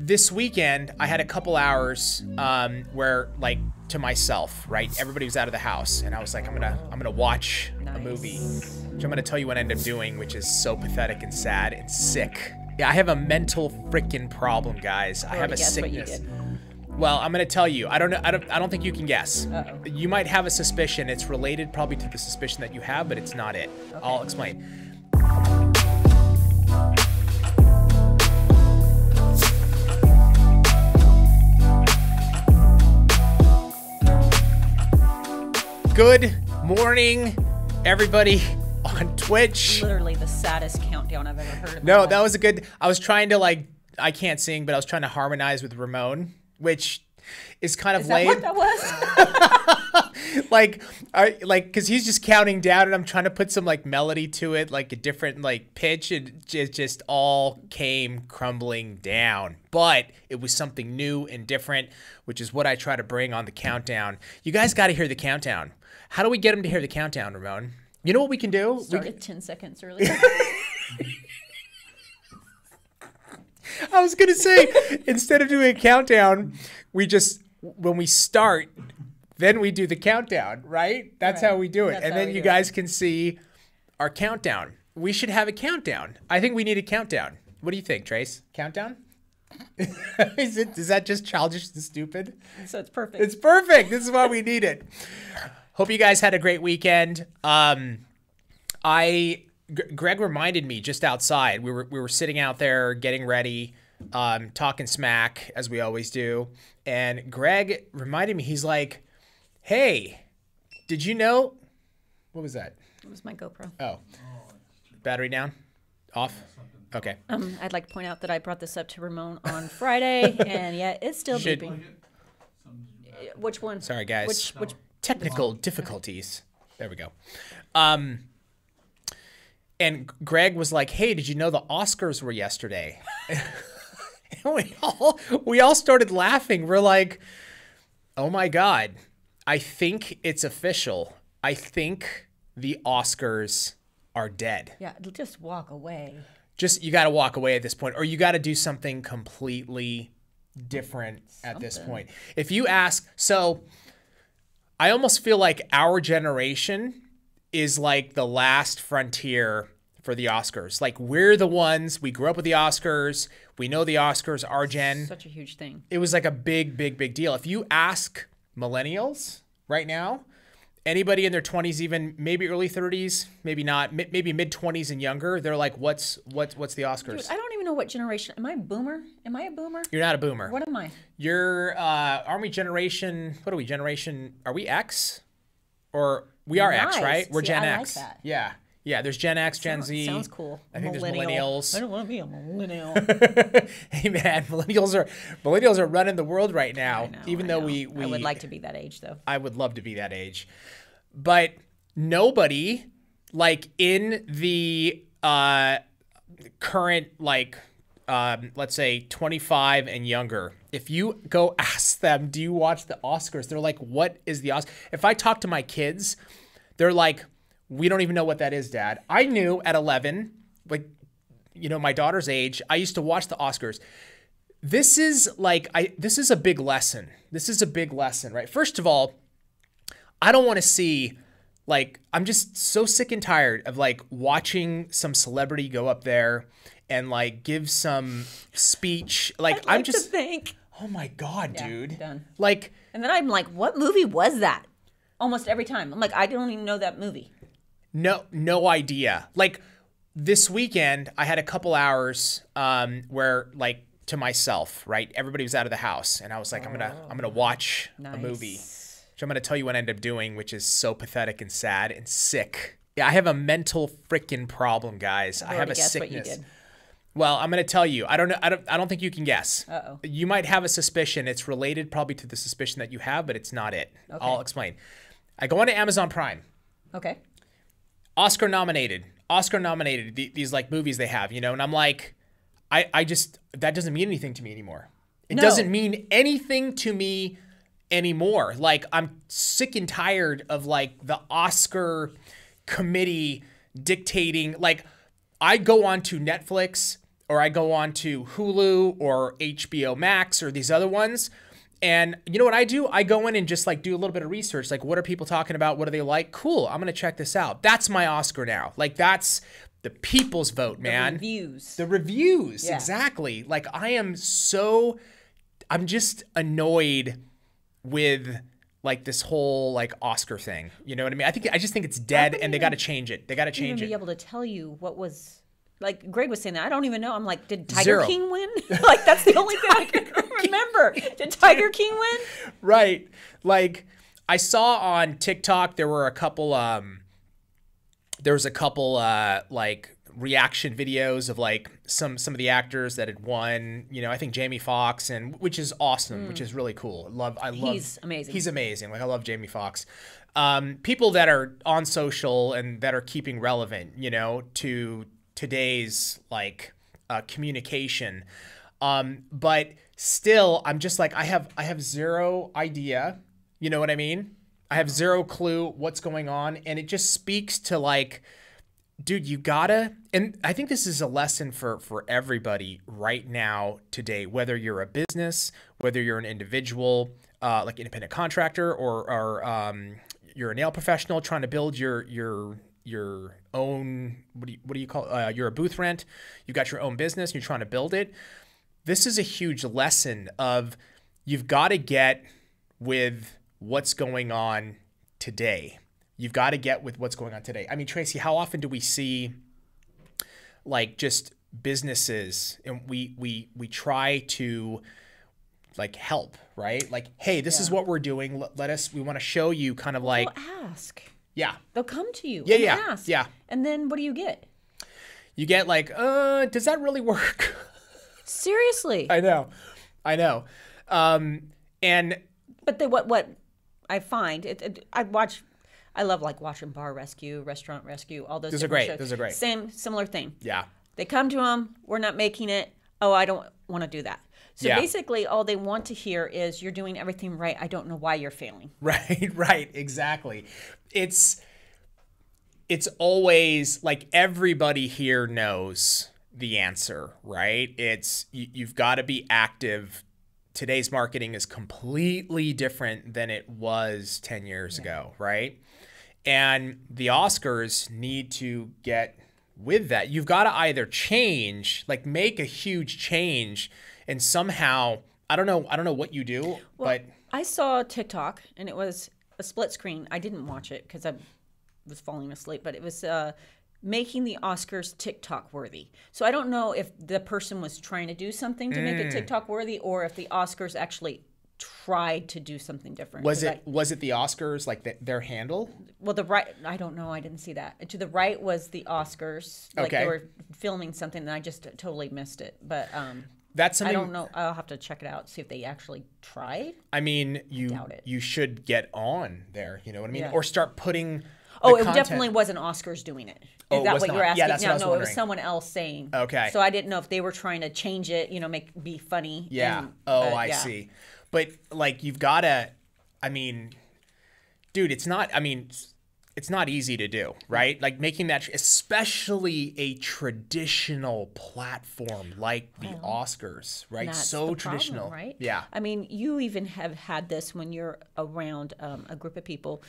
This weekend, I had a couple hours where, like, to myself, right? Everybody was out of the house, and I was like, I'm gonna watch a movie, which I'm gonna tell you what I ended up doing, which is so pathetic and sad and sick. Yeah, I have a mental freaking problem, guys. I have a sickness. Well, I'm gonna tell you. I don't think you can guess. Uh-oh. You might have a suspicion. It's related probably to the suspicion that you have, but it's not it. Okay. I'll explain. Good morning, everybody on Twitch. Literally the saddest countdown I've ever heard of. No, that was a good. I was trying to, like, I can't sing, but I was trying to harmonize with Ramon, which is kind of lame. Is that what that was? Because he's just counting down, and I'm trying to put some, like, melody to it, like a different, like, pitch, and it just all came crumbling down. But it was something new and different, which is what I try to bring on the countdown. You guys got to hear the countdown. How do we get them to hear the countdown, Ramon? You know what we can do? Start it 10 seconds earlier. I was going to say, instead of doing a countdown, we just, when we start, then we do the countdown, right? That's right. How we do it. And then you guys can see our countdown. We should have a countdown. I think we need a countdown. What do you think, Trace? Countdown? Is that just childish and stupid? So it's perfect. It's perfect. This is why we need it. Hope you guys had a great weekend. Greg reminded me just outside. We were sitting out there getting ready, talking smack as we always do. And Greg reminded me, he's like, "Hey, did you know?" What was that? It was my GoPro. Oh, battery down, off. Okay. I'd like to point out that I brought this up to Ramon on Friday, and yeah, it's still beeping. Which one? Sorry, guys. Which technical difficulties. There we go. And Greg was like, "Hey, did you know the Oscars were yesterday?" And we all started laughing. We're like, "Oh my God, I think it's official. I think the Oscars are dead." Yeah, just walk away. You got to walk away at this point, or you got to do something completely different at this point. If you ask, so I almost feel like our generation is like the last frontier for the Oscars. Like, we're the ones, we grew up with the Oscars. We know the Oscars, our gen. Such a huge thing. It was like a big deal. If you ask millennials right now, anybody in their 20s, even maybe early 30s, maybe not, maybe mid 20s and younger, they're like, what's the Oscars? Dude, I don't even know what generation. Am I a boomer? Am I a boomer? You're not a boomer. What am I? You're aren't we generation, what are we, are we X? Or we are X, right? We're Gen X. Like that. Yeah. Yeah, there's Gen X, Gen Z. Sounds cool. I think there's millennials. I don't want to be a millennial. Hey man, millennials are running the world right now. Even though we I would like to be that age though. I would love to be that age. But nobody, like, in the current, like, let's say 25 and younger, if you go ask them, do you watch the Oscars? They're like, what is the Oscars? If I talk to my kids, they're like, we don't even know what that is, Dad. I knew at 11, like, you know, my daughter's age, I used to watch the Oscars. This is a big lesson. This is a big lesson, right? First of all, I don't want to see, like, I'm just so sick and tired of, like, watching some celebrity go up there and, like, give some speech. Like, I'm just to think. Oh my God, dude. Done. Like, and then I'm like, what movie was that? Almost every time. I'm like, I don't even know that movie. No idea. Like, this weekend, I had a couple hours where, like, to myself, right? Everybody was out of the house, and I was like, I'm gonna watch a movie. I'm going to tell you what I ended up doing, which is so pathetic and sad and sick. Yeah, I have a mental freaking problem, guys. I have a sickness. What you did. Well, I'm going to tell you. I don't think you can guess. Uh-oh. You might have a suspicion. It's related probably to the suspicion that you have, but it's not it. Okay. I'll explain. I go onto Amazon Prime. Okay. Oscar nominated. These, like, movies they have, you know, and I'm like, I just, that doesn't mean anything to me anymore. It doesn't mean anything to me anymore. Like, I'm sick and tired of, like, the Oscar committee dictating. Like, I go on to Netflix or I go on to Hulu or HBO Max or these other ones. And you know what I do? I go in and just like do a little bit of research. Like, what are people talking about? What do they like? Cool. I'm going to check this out. That's my Oscar now. Like, that's the people's vote, man. The reviews. Yeah. Exactly. Like, I'm just annoyed with like this whole like Oscar thing. You know what I mean? I just think it's dead and they got to change it. They got to change it. Be able to tell you what was. Like Greg was saying that. I don't even know. I'm like, did Tiger Zero. King win? Like, that's the only thing I can remember. Did Tiger King win? Right. Like, I saw on TikTok there was a couple like reaction videos of like some of the actors that had won. You know, I think Jamie Foxx, and which is awesome, which is really cool. I love. He's amazing. He's amazing. Like, I love Jamie Foxx. People that are on social and that are keeping relevant, you know, to today's like communication, but still I'm just like I have zero idea, you know what I mean? I have zero clue what's going on, and it just speaks to like, dude, you gotta, and I think this is a lesson for everybody right now today, whether you're a business, whether you're an individual, like independent contractor, or you're a nail professional trying to build your own, what do you call it? You're a booth rent. You got your own business. You're trying to build it. This is a huge lesson of you've got to get with what's going on today. You've got to get with what's going on today. I mean, Tracy, how often do we see like just businesses and we try to like help, right? Like, hey, this is what we're doing. We want to show you kind of like. They'll ask. Yeah. They'll come to you and ask. Yeah. And then what do you get? You get like, does that really work? Seriously. I know. But what I find, I love like watching Bar Rescue, Restaurant Rescue, all those. Those are great. Those are great. Similar thing. Yeah. They come to them. We're not making it. Oh, I don't want to do that. So basically, all they want to hear is you're doing everything right. I don't know why you're failing. Right, exactly. It's always like everybody here knows the answer, right? It's you've got to be active. Today's marketing is completely different than it was 10 years ago, right? And the Oscars need to get with that. You've got to either change, like make a huge change, and somehow, I don't know what you do, but I saw TikTok and it was a split screen. I didn't watch it because I was falling asleep, but it was making the Oscars TikTok worthy. So I don't know if the person was trying to do something to make it TikTok worthy, or if the Oscars actually tried to do something different. Was it the Oscars, like their handle? Well, the right, I don't know. I didn't see that. To the right was the Oscars. Like they were filming something, and I just totally missed it. But that's something, I don't know. I'll have to check it out, see if they actually tried. I mean, Doubt it. you should get on there. You know what I mean? Yeah. Or start putting. It definitely wasn't Oscars doing it. Is that what you're asking? Yeah, that's what I was wondering. It was someone else saying. Okay. So I didn't know if they were trying to change it, be funny. Yeah. I see. But like, you've got to, I mean, dude, it's not easy to do, right? Like making that, especially a traditional platform like the Oscars, right? That's So the traditional, problem, right? Yeah. I mean, you even have had this when you're around a group of people,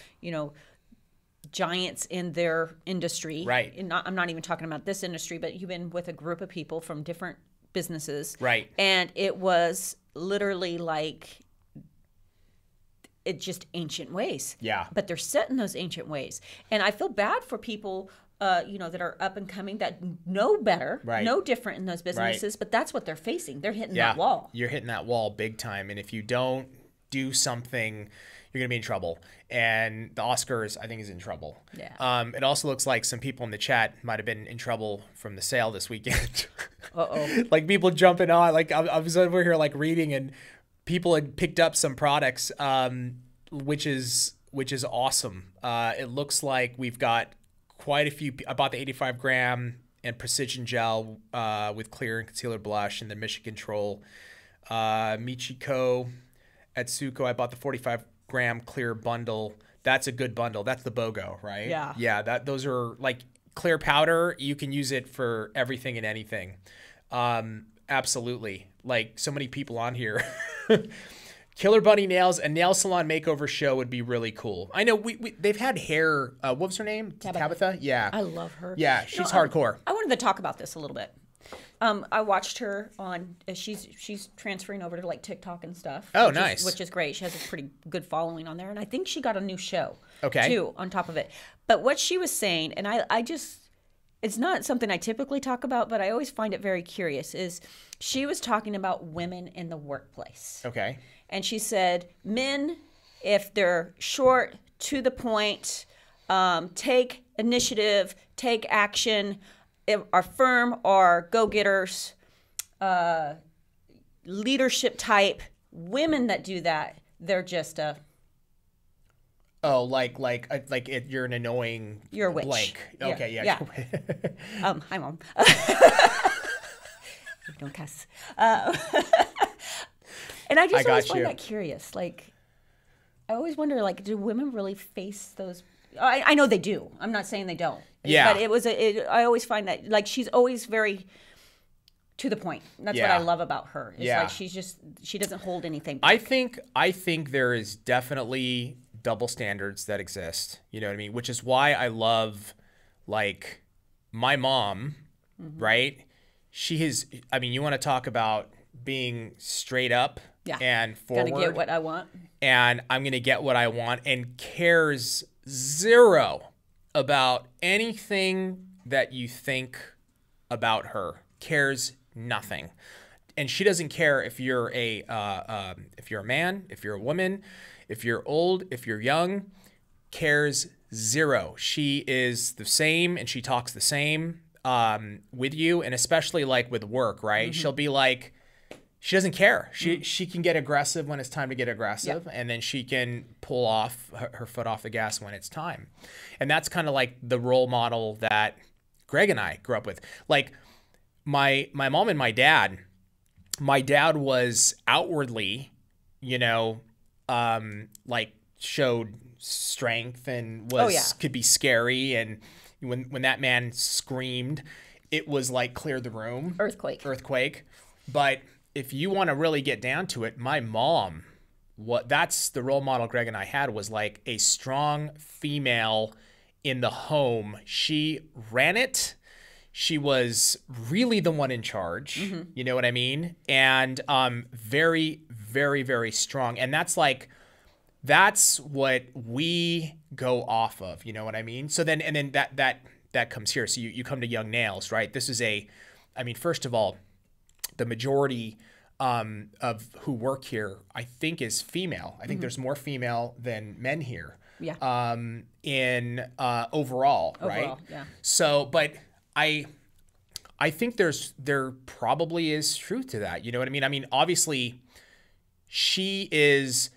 giants in their industry. Right. I'm not even talking about this industry, but you've been with a group of people from different businesses. Right. And it was literally like it's just ancient ways. Yeah. But they're set in those ancient ways. And I feel bad for people that are up and coming that know better, know different in those businesses, but that's what they're facing. They're hitting that wall. You're hitting that wall big time. And if you don't do something, you're going to be in trouble. And the Oscars, I think, is in trouble. Yeah. It also looks like some people in the chat might have been in trouble from the sale this weekend. Uh-oh. Like people jumping on. Like I was over here like reading, and people had picked up some products, which is awesome. It looks like we've got quite a few. I bought the 85 gram and precision gel with clear and concealer blush, and the Mission Control. Michiko at Suko, I bought the 45 gram clear bundle. That's a good bundle. That's the BOGO, right? Yeah. Those are like clear powder. You can use it for everything and anything. Absolutely. Like so many people on here. Killer Bunny Nails, a nail salon makeover show would be really cool. I know they've had hair. What was her name? Tabitha? Yeah. I love her. Yeah, she's hardcore. I wanted to talk about this a little bit. I watched her on. She's transferring over to like TikTok and stuff. Oh, nice. Which is great. She has a pretty good following on there, and I think she got a new show. Okay. Too on top of it. But what she was saying, and I just, it's not something I typically talk about, but I always find it very curious. Is she was talking about women in the workplace. Okay. And she said, men, if they're short, to the point, take initiative, take action, are firm, are go-getters, leadership type. Women that do that, they're just a... Oh, like you're an annoying You're a witch. blank. Okay, Yeah. Hi, Mom. Don't cuss. And I just always find that curious. Like, I always wonder, like, do women really face those? I know they do. I'm not saying they don't. Yeah. But I always find that, like, she's always very to the point. That's what I love about her. It's like she doesn't hold anything back. I think there is definitely double standards that exist. You know what I mean? Which is why I love, like, my mom, right? She is, I mean, you want to talk about being straight up and forward. Gonna get what I want. And I'm going to get what I want, and cares zero about anything that you think about her. Cares nothing. And she doesn't care if you're a man, if you're a woman, if you're old, if you're young. Cares zero. She is the same, and she talks the same with you, and especially like with work, right? She'll be like, she doesn't care. She can get aggressive when it's time to get aggressive, and then she can pull off her foot off the gas when it's time. And that's kind of like the role model that Greg and I grew up with. Like my mom and my dad was outwardly, like showed strength and could be scary. And when that man screamed, it was like clear the room. Earthquake. But if you want to really get down to it, my mom, that's the role model Greg and I had, was like a strong female in the home. She ran it. She was really the one in charge. You know what I mean? And very, very, very strong. And that's what we go off of. You know what I mean? So then, and then that comes here. So you come to Young Nails, right? This is first of all, the majority of who work here, I think, is female. I think there's more female than men here. Yeah. In overall, right? Yeah. So, but I think there probably is truth to that. You know what I mean? I mean, obviously, she's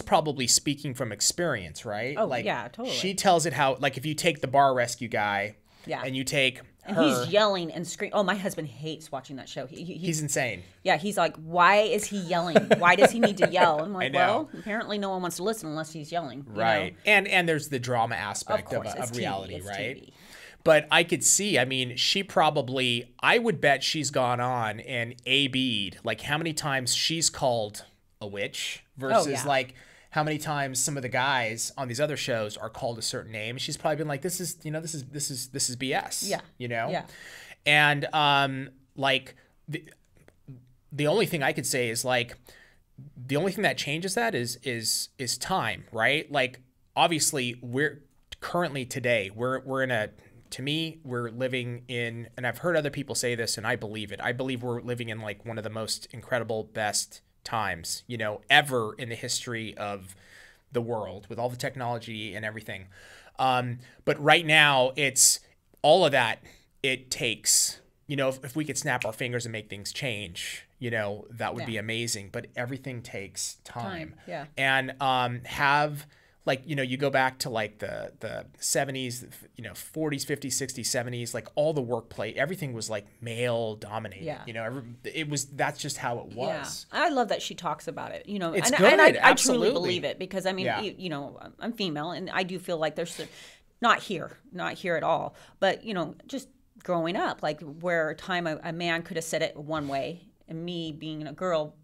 probably speaking from experience, right? Oh, yeah, totally. She tells it how, like, if you take the bar rescue guy, and you take her, he's yelling and screaming. Oh, my husband hates watching that show. He's insane. Yeah, he's like, why is he yelling? Why does he need to yell? I'm like, well, apparently no one wants to listen unless he's yelling. Right. And there's the drama aspect of reality, right? TV. But I could see, I mean, I would bet she's gone on and A-B'd, like, how many times she's called a witch versus like how many times some of the guys on these other shows are called a certain name. She's probably been like, this is BS. Yeah. Yeah. And like the only thing I could say is, like, the only thing that changes that is time, right? Like, obviously we're currently today, we're in a, to me, we're living in, and I've heard other people say this and I believe it. I believe we're living in like one of the most incredible, best times, ever in the history of the world, with all the technology and everything. But right now, it's all of that it takes. If we could snap our fingers and make things change, that would be amazing. But everything takes time. Yeah. And have, like, you go back to like the 70s, 40s, 50s, 60s, 70s, like all the workplace, everything was like male dominated. Yeah. That's just how it was. Yeah. I love that she talks about it, It's and, good. And I Absolutely. truly believe it, because I mean, I'm female, and I do feel like there's not here at all, but just growing up, like where a man could have said it one way, and me being a girl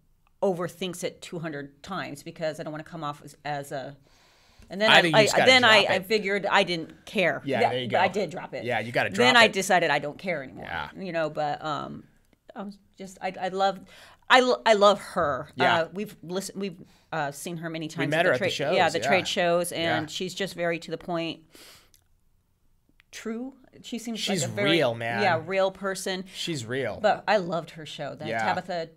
overthinks it 200 times because I don't want to come off as a. And then I figured I didn't care. Yeah, there you go. But I did drop it. Yeah, you got to drop it. Then I decided I don't care anymore. Yeah. You know, but I love her. Yeah. We've seen her many times. We met her at the shows. Yeah, the trade shows, and she's just very to the point. True. She's like a very real, man. Yeah, real person. She's real. But I loved her show. The Tabitha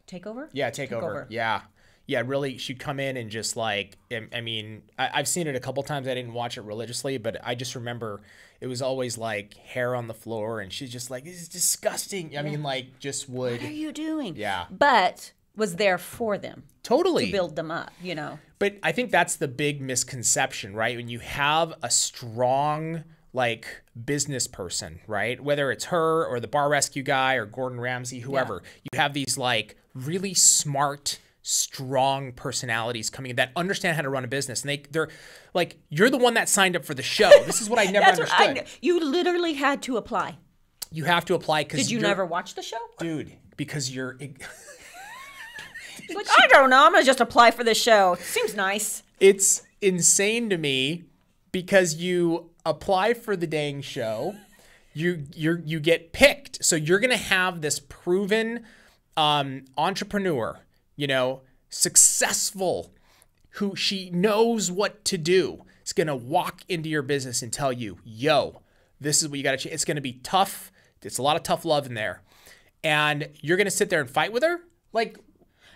Takeover? Yeah, Takeover. Yeah. Yeah, really, she'd come in and just like, I mean, I've seen it a couple times. I didn't watch it religiously, but I just remember it was always like hair on the floor, and she's just like, this is disgusting. I mean, like, just would. What are you doing? Yeah. But was there for them. Totally. To build them up, you know. But I think that's the big misconception, right? When you have a strong, like, business person, right? Whether it's her or the bar rescue guy or Gordon Ramsay, whoever, you have these like really smart, strong personalities coming in that understand how to run a business, and they're like, you're the one that signed up for the show. This is what I never understood. You literally had to apply. You have to apply because did you never watch the show, dude? Because you're. Like, I don't know. I'm gonna just apply for this show. Seems nice. It's insane to me because you apply for the dang show, you get picked, so you're gonna have this proven entrepreneur, you know, successful, who she knows what to do. Is gonna walk into your business and tell you, yo, this is what you gotta change. It's gonna be tough. It's a lot of tough love in there. And you're gonna sit there and fight with her? Like,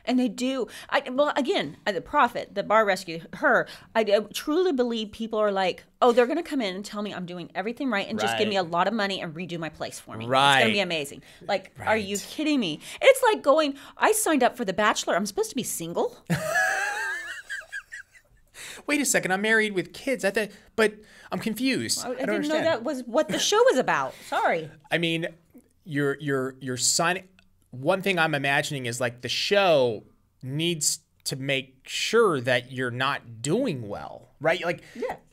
and they do. Well, again, the prophet, the bar rescue, her, I truly believe people are like, oh, they're going to come in and tell me I'm doing everything right and just give me a lot of money and redo my place for me. Right. It's going to be amazing. Like, are you kidding me? It's like going, I signed up for The Bachelor. I'm supposed to be single? Wait a second, I'm married with kids. But I'm confused. I don't didn't understand. know that was what the show was about. Sorry. I mean, you're signing. One thing I'm imagining is like the show needs to make sure that you're not doing well, right? Like,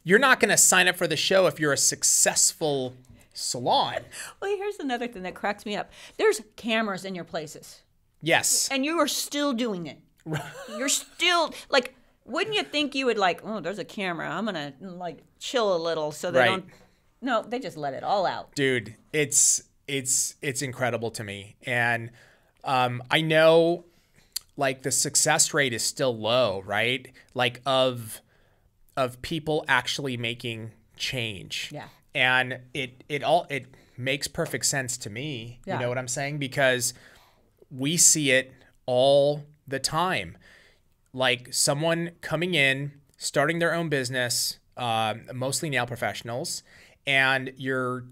you're not going to sign up for the show if you're a successful salon. Well, here's another thing that cracks me up. There's cameras in your places. Yes. And you are still doing it. You're still, like, wouldn't you think you would like, oh, there's a camera. I'm going to, like, chill a little so they don't. No, they just let it all out. Dude, it's incredible to me. And I know, like, the success rate is still low, right? Like, of people actually making change. Yeah. And it makes perfect sense to me. Yeah. You know what I'm saying? Because we see it all the time. Like, someone coming in, starting their own business, mostly nail professionals, and you're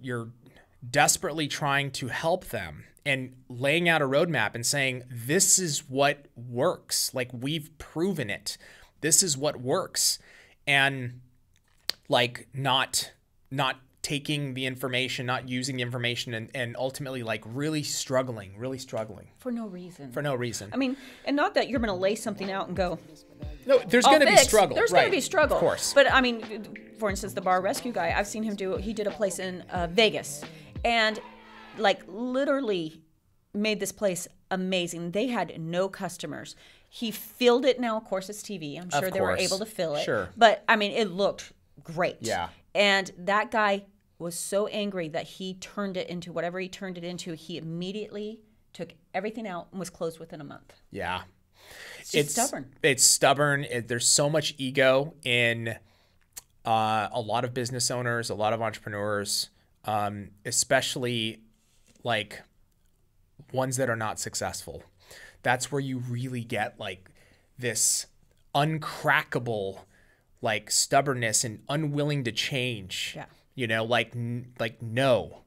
desperately trying to help them and laying out a roadmap and saying, this is what works. Like, we've proven it. This is what works. And like, not taking the information, not using the information, and ultimately like really struggling. For no reason. I mean, and not that you're going to lay something out and go, no, there's going to be struggle. There's going to be struggle. Of course. But I mean, for instance, the bar rescue guy, I've seen him he did a place in Vegas, and like literally made this place amazing. They had no customers. He filled it. Now, of course, it's TV. I'm sure they were able to fill it. Sure. But I mean, it looked great. Yeah. And that guy was so angry that he turned it into whatever he turned it into. He immediately took everything out and was closed within a month. Yeah. It's stubborn. It's stubborn. There's so much ego in a lot of business owners, a lot of entrepreneurs, especially like ones that are not successful. That's where you really get like this uncrackable like stubbornness and unwilling to change. Yeah. You know, like no,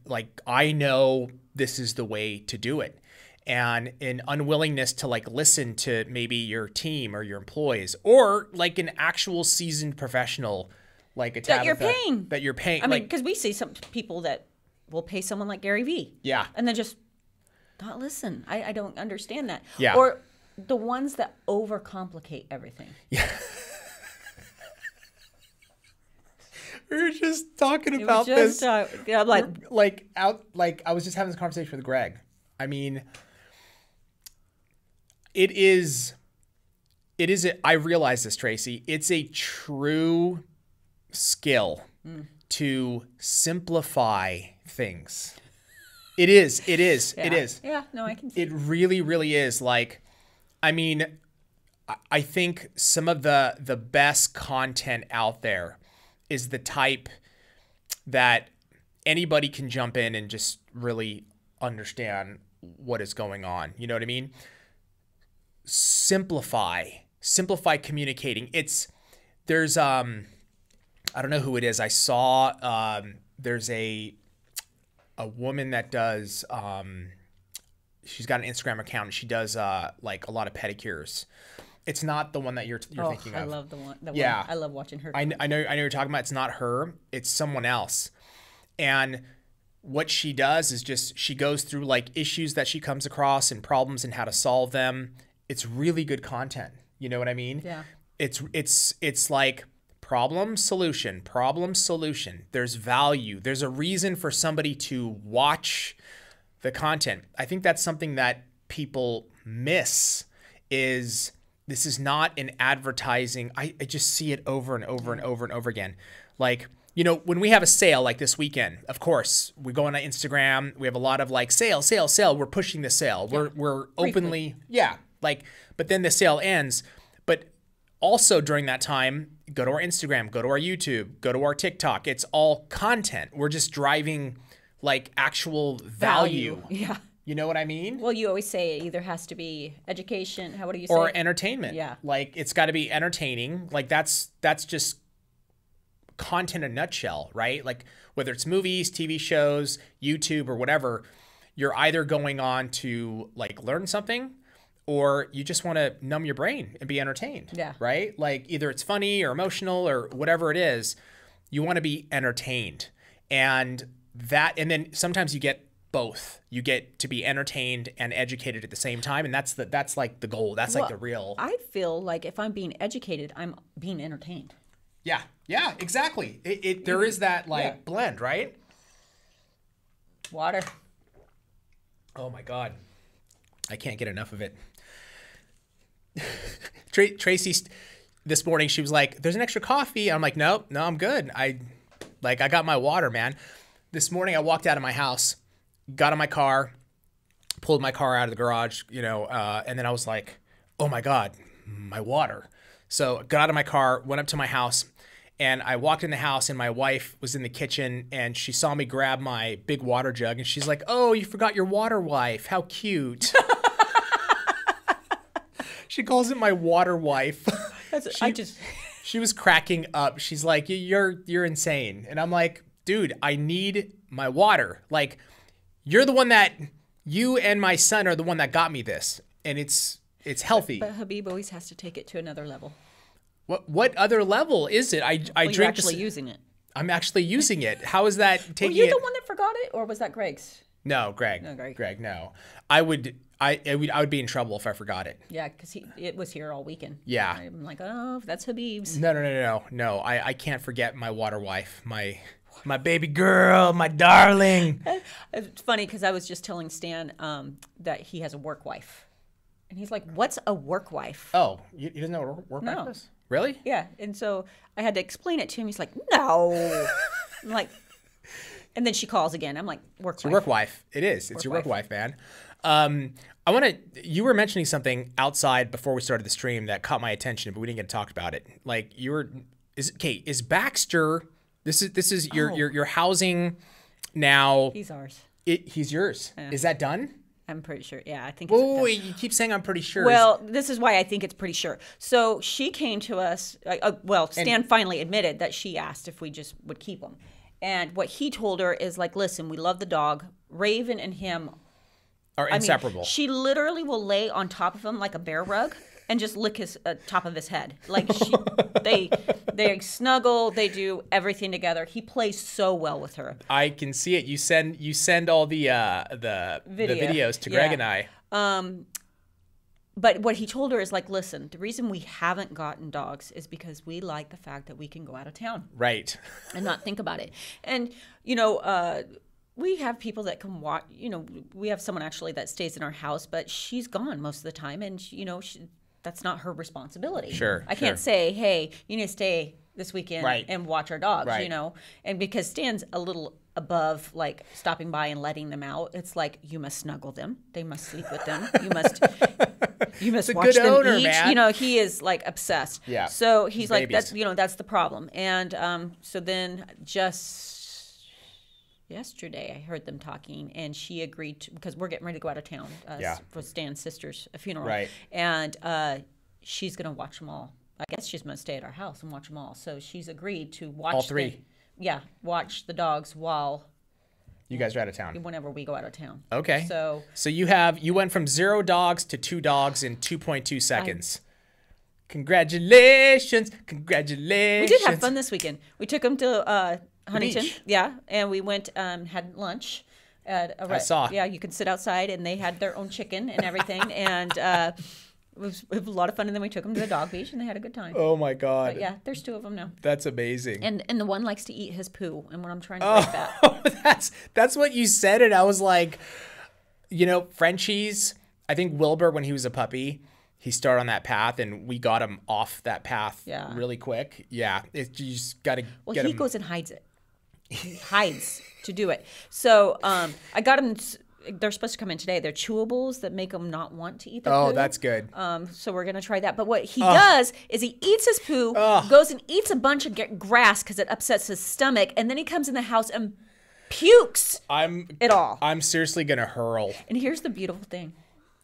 like I know this is the way to do it. And an unwillingness to like listen to maybe your team or your employees or like an actual seasoned professional like a Tabitha, that you're paying. I mean, because we see some people that will pay someone like Gary Vee. Yeah. And then just not listen. I don't understand that. Yeah. Or the ones that overcomplicate everything. Yeah. We were just talking It about was just, this. yeah, I'm like, I was just having this conversation with Greg. I mean, it is. I realize this, Tracy. It's a true skill to simplify things. It is. It is. yeah. It is. Yeah, no, I can see. It really, really is. Like, I mean, I think some of the best content out there is the type that anybody can jump in and just really understand what is going on. You know what I mean? Simplify communicating. There's I don't know who it is. I saw there's a woman that does she's got an Instagram account and she does like a lot of pedicures. It's not the one that you're thinking of. I love the one. Yeah. I love watching her. I know you're talking about. It's not her. It's someone else. And what she does is just she goes through like issues that she comes across and problems and how to solve them. It's really good content. You know what I mean? Yeah. It's like problem solution. There's value. There's a reason for somebody to watch the content. I think that's something that people miss is this is not an advertising. I just see it over and over and over and over again. Like, you know, when we have a sale like this weekend, of course, we go on Instagram. We have a lot of like sale. We're pushing the sale. Yeah. We're openly, yeah. Like, but then the sale ends. But also during that time, go to our Instagram, go to our YouTube, go to our TikTok. It's all content. We're just driving like actual value. Yeah. You know what I mean? Well, you always say it either has to be education. What do you say? Or entertainment. Yeah. Like it's got to be entertaining. Like that's just content in a nutshell, right? Like whether it's movies, TV shows, YouTube or whatever, you're either going on to like learn something or you just want to numb your brain and be entertained. Yeah. Right? Like either it's funny or emotional or whatever it is, you want to be entertained. And then sometimes you get both. You get to be entertained and educated at the same time, and that's like the goal. That's like the real. I feel like if I'm being educated, I'm being entertained. Yeah, exactly. There is that like blend, right? Water. Oh my God, I can't get enough of it. Tracy, this morning she was like, "There's an extra coffee." I'm like, "No, I'm good. I got my water, man." This morning I walked out of my house, got in my car, pulled my car out of the garage, and then I was like, oh my God, my water. So I got out of my car, went up to my house, and I walked in the house and my wife was in the kitchen and she saw me grab my big water jug and she's like, oh, you forgot your water wife. How cute. She calls it my water wife. She was cracking up. She's like, you're insane. And I'm like, dude, I need my water. Like, you and my son are the one that got me this, and it's healthy. But Habib always has to take it to another level. What other level is it? I drink. You're actually using it. I'm actually using it. How is that taking? Were you the one that forgot it, or was that Greg's? No, Greg. No, Greg. Greg, no. I would be in trouble if I forgot it. Yeah, because it was here all weekend. Yeah. I'm like, oh, that's Habib's. No. I can't forget my water wife, my baby girl, my darling. It's funny because I was just telling Stan that he has a work wife. And he's like, what's a work wife? Oh, he doesn't know what a work wife is? Really? Yeah. And so I had to explain it to him. He's like, no. I'm like, and then she calls again. I'm like, work wife. It's your work wife. It is. It's your work wife, man. You were mentioning something outside before we started the stream that caught my attention, but we didn't get to talk about it. Like is Baxter, this is your housing now. He's ours. He's yours. Yeah. Is that done? I'm pretty sure. Yeah, I think it's you keep saying I'm pretty sure. Well, this is why I think it's pretty sure. So she came to us. Stan finally admitted that she asked if we just would keep him. And what he told her is like, listen, we love the dog. Raven and him are inseparable. She literally will lay on top of him like a bear rug and just lick his top of his head. Like they snuggle, they do everything together. He plays so well with her. I can see it. You send all the videos to Greg and I. but what he told her is like, listen, the reason we haven't gotten dogs is because we like the fact that we can go out of town. Right. And not think about it. And, we have people that can watch, we have someone actually that stays in our house, but she's gone most of the time. And, that's not her responsibility. Sure. I can't say, hey, you need to stay this weekend and watch our dogs, Right. And because Stan's a little above like stopping by and letting them out, it's like you must snuggle them. They must sleep with them. You must watch them owner, eat. man. He is like obsessed. Yeah. So he's like, babies. that's the problem. And so then just yesterday I heard them talking, and she agreed to, because we're getting ready to go out of town for Stan's sister's funeral. Right. And she's going to watch them all. I guess she's going to stay at our house and watch them all. So she's agreed to watch all three. Watch the dogs while You guys are out of town. whenever we go out of town. Okay. So you went from 0 dogs to 2 dogs in 2.2 seconds. Congratulations. we did have fun this weekend. We took them to Huntington. beach. Yeah, and we went had lunch at a I saw. Yeah, you could sit outside, and they had their own chicken and everything, and it was a lot of fun. And then we took them to the dog beach, and they had a good time. Oh my God. But yeah, there's 2 of them now. That's amazing. And the one likes to eat his poo, and when I'm trying to break that. That's what you said, and I was like, Frenchies. I think Wilbur, when he was a puppy, he started on that path, and we got him off that path really quick. Yeah, you just got to get him. He goes and hides it. He hides to do it. So I got him. They're supposed to come in today. They're chewables that make them not want to eat the poo. Oh, that's good. So we're going to try that. But what he does is he eats his poo, goes and eats a bunch of grass because it upsets his stomach, and then he comes in the house and pukes it all. I'm seriously going to hurl. And here's the beautiful thing.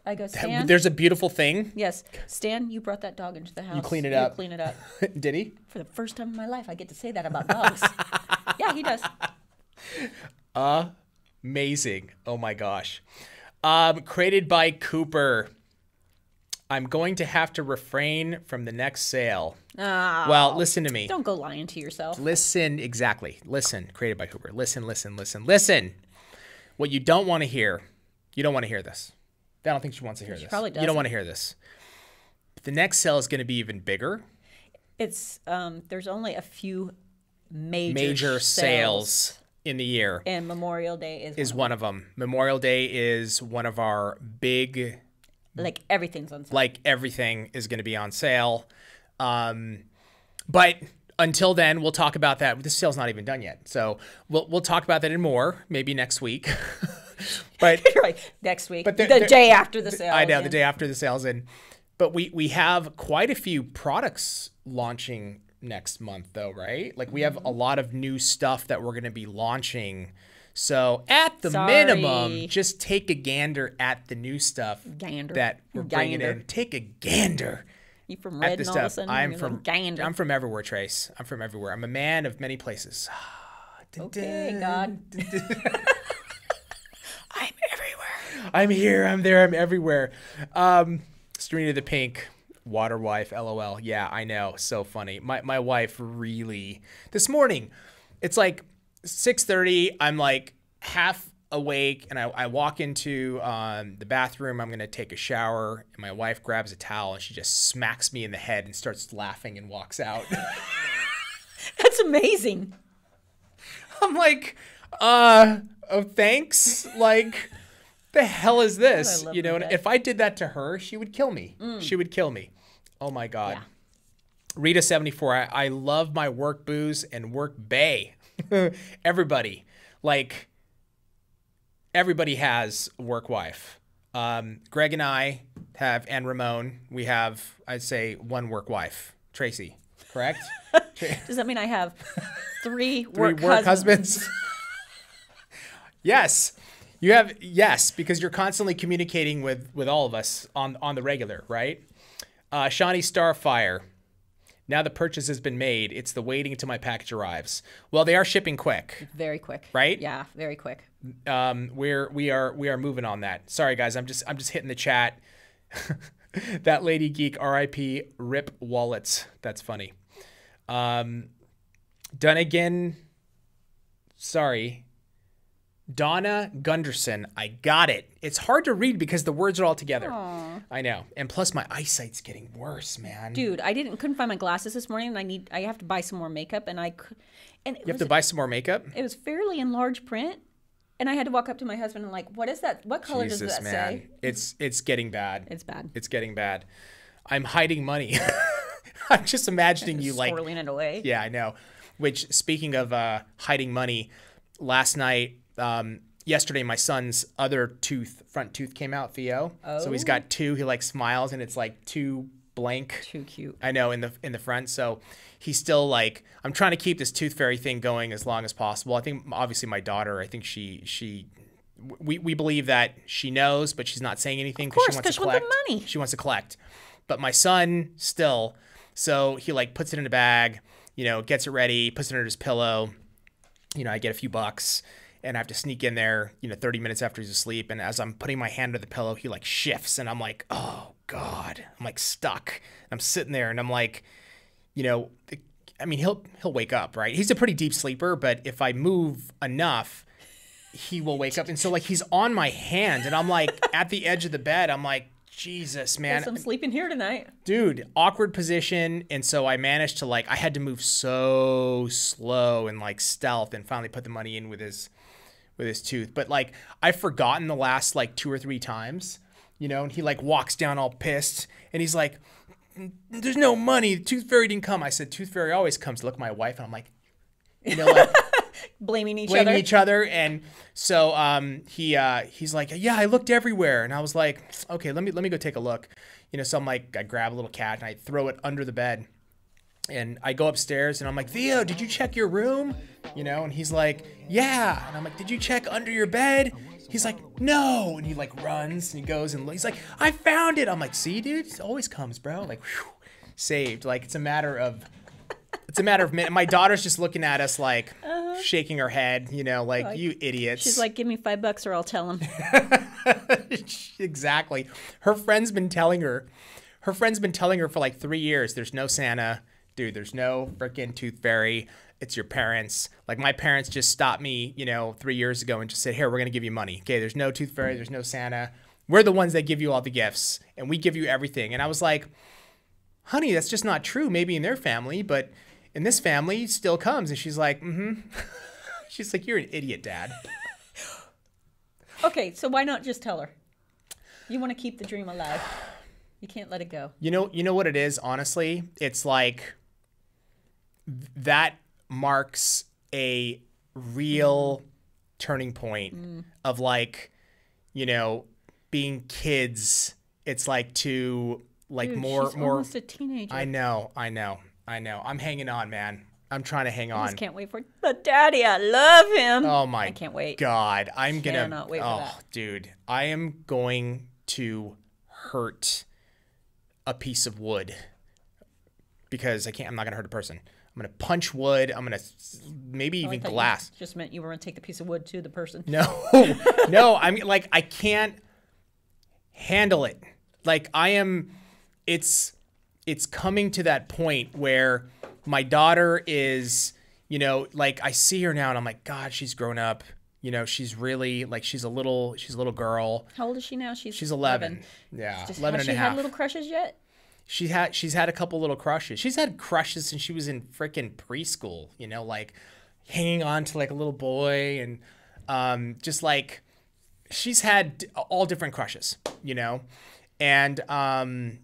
I go, Stan. There's a beautiful thing. Yes. Stan, you brought that dog into the house. You clean it up. Clean it up. Did he? For the first time in my life, I get to say that about dogs. Yeah, he does. Amazing. Oh my gosh. Created by Cooper. I'm going to have to refrain from the next sale. Oh, well, listen to me. Don't go lying to yourself. Listen, exactly. Listen, created by Cooper. Listen. What you don't want to hear, you don't want to hear this. I don't think she wants to hear this. Probably doesn't. You don't want to hear this. But the next sale is going to be even bigger. It's there's only a few major sales in the year. And Memorial Day is one of them. Memorial Day is one of our big. Like everything's on sale. Like everything is going to be on sale. But until then, we'll talk about that. This sale's not even done yet. So we'll talk about that and more maybe next week. But right, next week. But the day after the sale. I know, the day after the sale's in. But we have quite a few products launching next month though, right? Like we have a lot of new stuff that we're going to be launching. So at the minimum, just take a gander at the new stuff that we're bringing in. Take a gander. You from Red and all of a sudden? I'm from everywhere, Trace. I'm from everywhere. I'm a man of many places. Okay, God. I'm everywhere. I'm here. I'm there. I'm everywhere. Serena the Pink, water wife, LOL. Yeah, I know. So funny. My wife really, this morning, it's like 6:30. I'm like half awake and I walk into the bathroom. I'm going to take a shower and my wife grabs a towel and she just smacks me in the head and starts laughing and walks out. That's amazing. I'm like, oh, thanks. Like, the hell is this? You know, and if I did that to her, she would kill me. She would kill me. Oh my God. Yeah. Rita 74. I love my work booze and work bay. Everybody has a work wife. Greg and I have, and Ramon, we have, I'd say, one work wife. Tracy, correct? Does that mean I have three work husbands? Yes. You have, yes, because you're constantly communicating with all of us on the regular, right? Shawnee Starfire. Now the purchase has been made. It's the waiting until my package arrives. Well, they are shipping quick. Very quick. Right? Yeah, very quick. We are moving on that. Sorry guys, I'm just hitting the chat. That lady geek, R.I.P. Rip wallets. That's funny. Done again. Sorry. Donna Gunderson. I got it. It's hard to read because the words are all together. Aww. I know. And plus my eyesight's getting worse, man. Dude, couldn't find my glasses this morning, and I have to buy some more makeup, and you have to buy some more makeup? It was fairly in large print, and I had to walk up to my husband and like, what is that? What color does that say? It's getting bad. It's bad. It's getting bad. I'm hiding money. I'm just imagining you like swirling it away. Yeah, I know. Which, speaking of hiding money, last night, yesterday, my son's other front tooth came out, Theo. Oh. So he's got two. He like smiles, and it's like two blank. Too cute. I know, in the front. So he's still like, I'm trying to keep this tooth fairy thing going as long as possible. I think obviously my daughter, I think we believe that she knows, but she's not saying anything because she wants to collect. The money. She wants to collect. But my son still, so he like puts it in a bag, gets it ready, puts it under his pillow. I get a few bucks, and I have to sneak in there, 30 minutes after he's asleep. And as I'm putting my hand under the pillow, he like shifts, and I'm like, oh God, I'm like stuck. I'm sitting there, and I'm like, he'll wake up, right? He's a pretty deep sleeper, but if I move enough, he will wake up. And so like he's on my hand, and I'm like at the edge of the bed. I'm like, Jesus, man. Guess I'm sleeping here tonight. Dude, awkward position. And so I managed to I had to move so slow and like stealth, and finally put the money in with his tooth. But like I've forgotten the last like 2 or 3 times, and he like walks down all pissed, and he's like, there's no money. The tooth fairy didn't come. I said, tooth fairy always comes. Look at my wife, and I'm like, like blaming each other. And so he's like, yeah, I looked everywhere. And I was like, okay, let me go take a look. So I'm like, I grab a little cat and I throw it under the bed, and I go upstairs, and I'm like, Theo, did you check your room? And he's like, yeah. And I'm like, did you check under your bed? He's like, no. And he like runs, and he goes, and he's like, I found it. I'm like, see, dude, it always comes, bro. Like, whew, saved. Like, it's a matter of minutes. My daughter's just looking at us like shaking her head, like, you idiots. She's like, give me $5 or I'll tell him. Exactly. Her friend's been telling her for like 3 years, there's no Santa, dude. There's no freaking tooth fairy. It's your parents. Like, my parents just stopped me, 3 years ago and just said, here, we're going to give you money. Okay, there's no tooth fairy. There's no Santa. We're the ones that give you all the gifts, and we give you everything. And I was like, honey, that's just not true. Maybe in their family, but in this family, it still comes. And she's like, mm-hmm. She's like, you're an idiot, Dad. Okay, so why not just tell her? You want to keep the dream alive. You can't let it go. You know what it is, honestly? It's like that marks a real turning point of like, being kids. It's like to like Dude, more she's almost a teenager. I know. I'm hanging on, man. I'm trying to hang on. I just can't wait for it. But Daddy, I love him. Oh my I can't wait. God. Cannot wait for that. Dude, I am going to hurt a piece of wood because I'm not going to hurt a person. I'm going to punch wood. I'm going to maybe even glass. Just meant you were going to take the piece of wood to the person. No, I mean, like, I can't handle it. Like, it's coming to that point where my daughter is, like, I see her now and I'm like, God, she's grown up. She's really like, she's a little girl. How old is she now? She's 11. Yeah. 11 and a half. Has she had little crushes yet? She's had a couple little crushes. She's had crushes since she was in freaking preschool, like hanging on to like a little boy, and just like she's had all different crushes, and I'm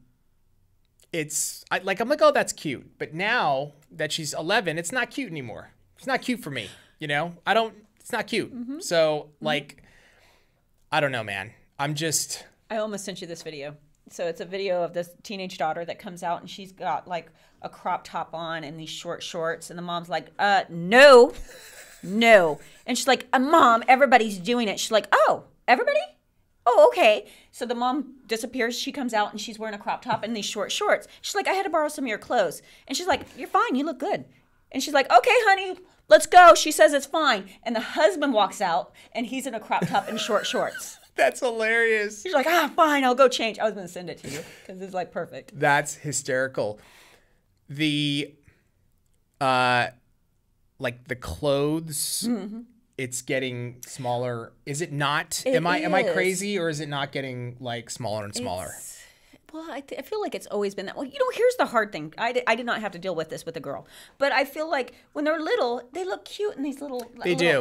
like, oh, that's cute. But now that she's 11, it's not cute anymore. It's not cute for me, it's not cute. Mm-hmm. So like, I don't know, man. I almost sent you this video. So it's a video of this teenage daughter that comes out, and she's got like a crop top on and these short shorts. And the mom's like, no. And she's like, Mom, everybody's doing it. She's like, oh, everybody? Oh, okay. So the mom disappears. She comes out and she's wearing a crop top and these short shorts. She's like, I had to borrow some of your clothes. And she's like, you're fine. You look good. And she's like, okay, honey, let's go. She says it's fine. And the husband walks out and he's in a crop top and short shorts. That's hilarious. She's like, fine, I'll go change. I was going to send it to you because it's like perfect. That's hysterical. The, like the clothes it's getting smaller. Is it not? It Am I is. crazy, or is it not getting like smaller and smaller? Well, I feel like it's always been that. Well, here's the hard thing. I did not have to deal with this with a girl, but I feel like when they're little, they look cute in these little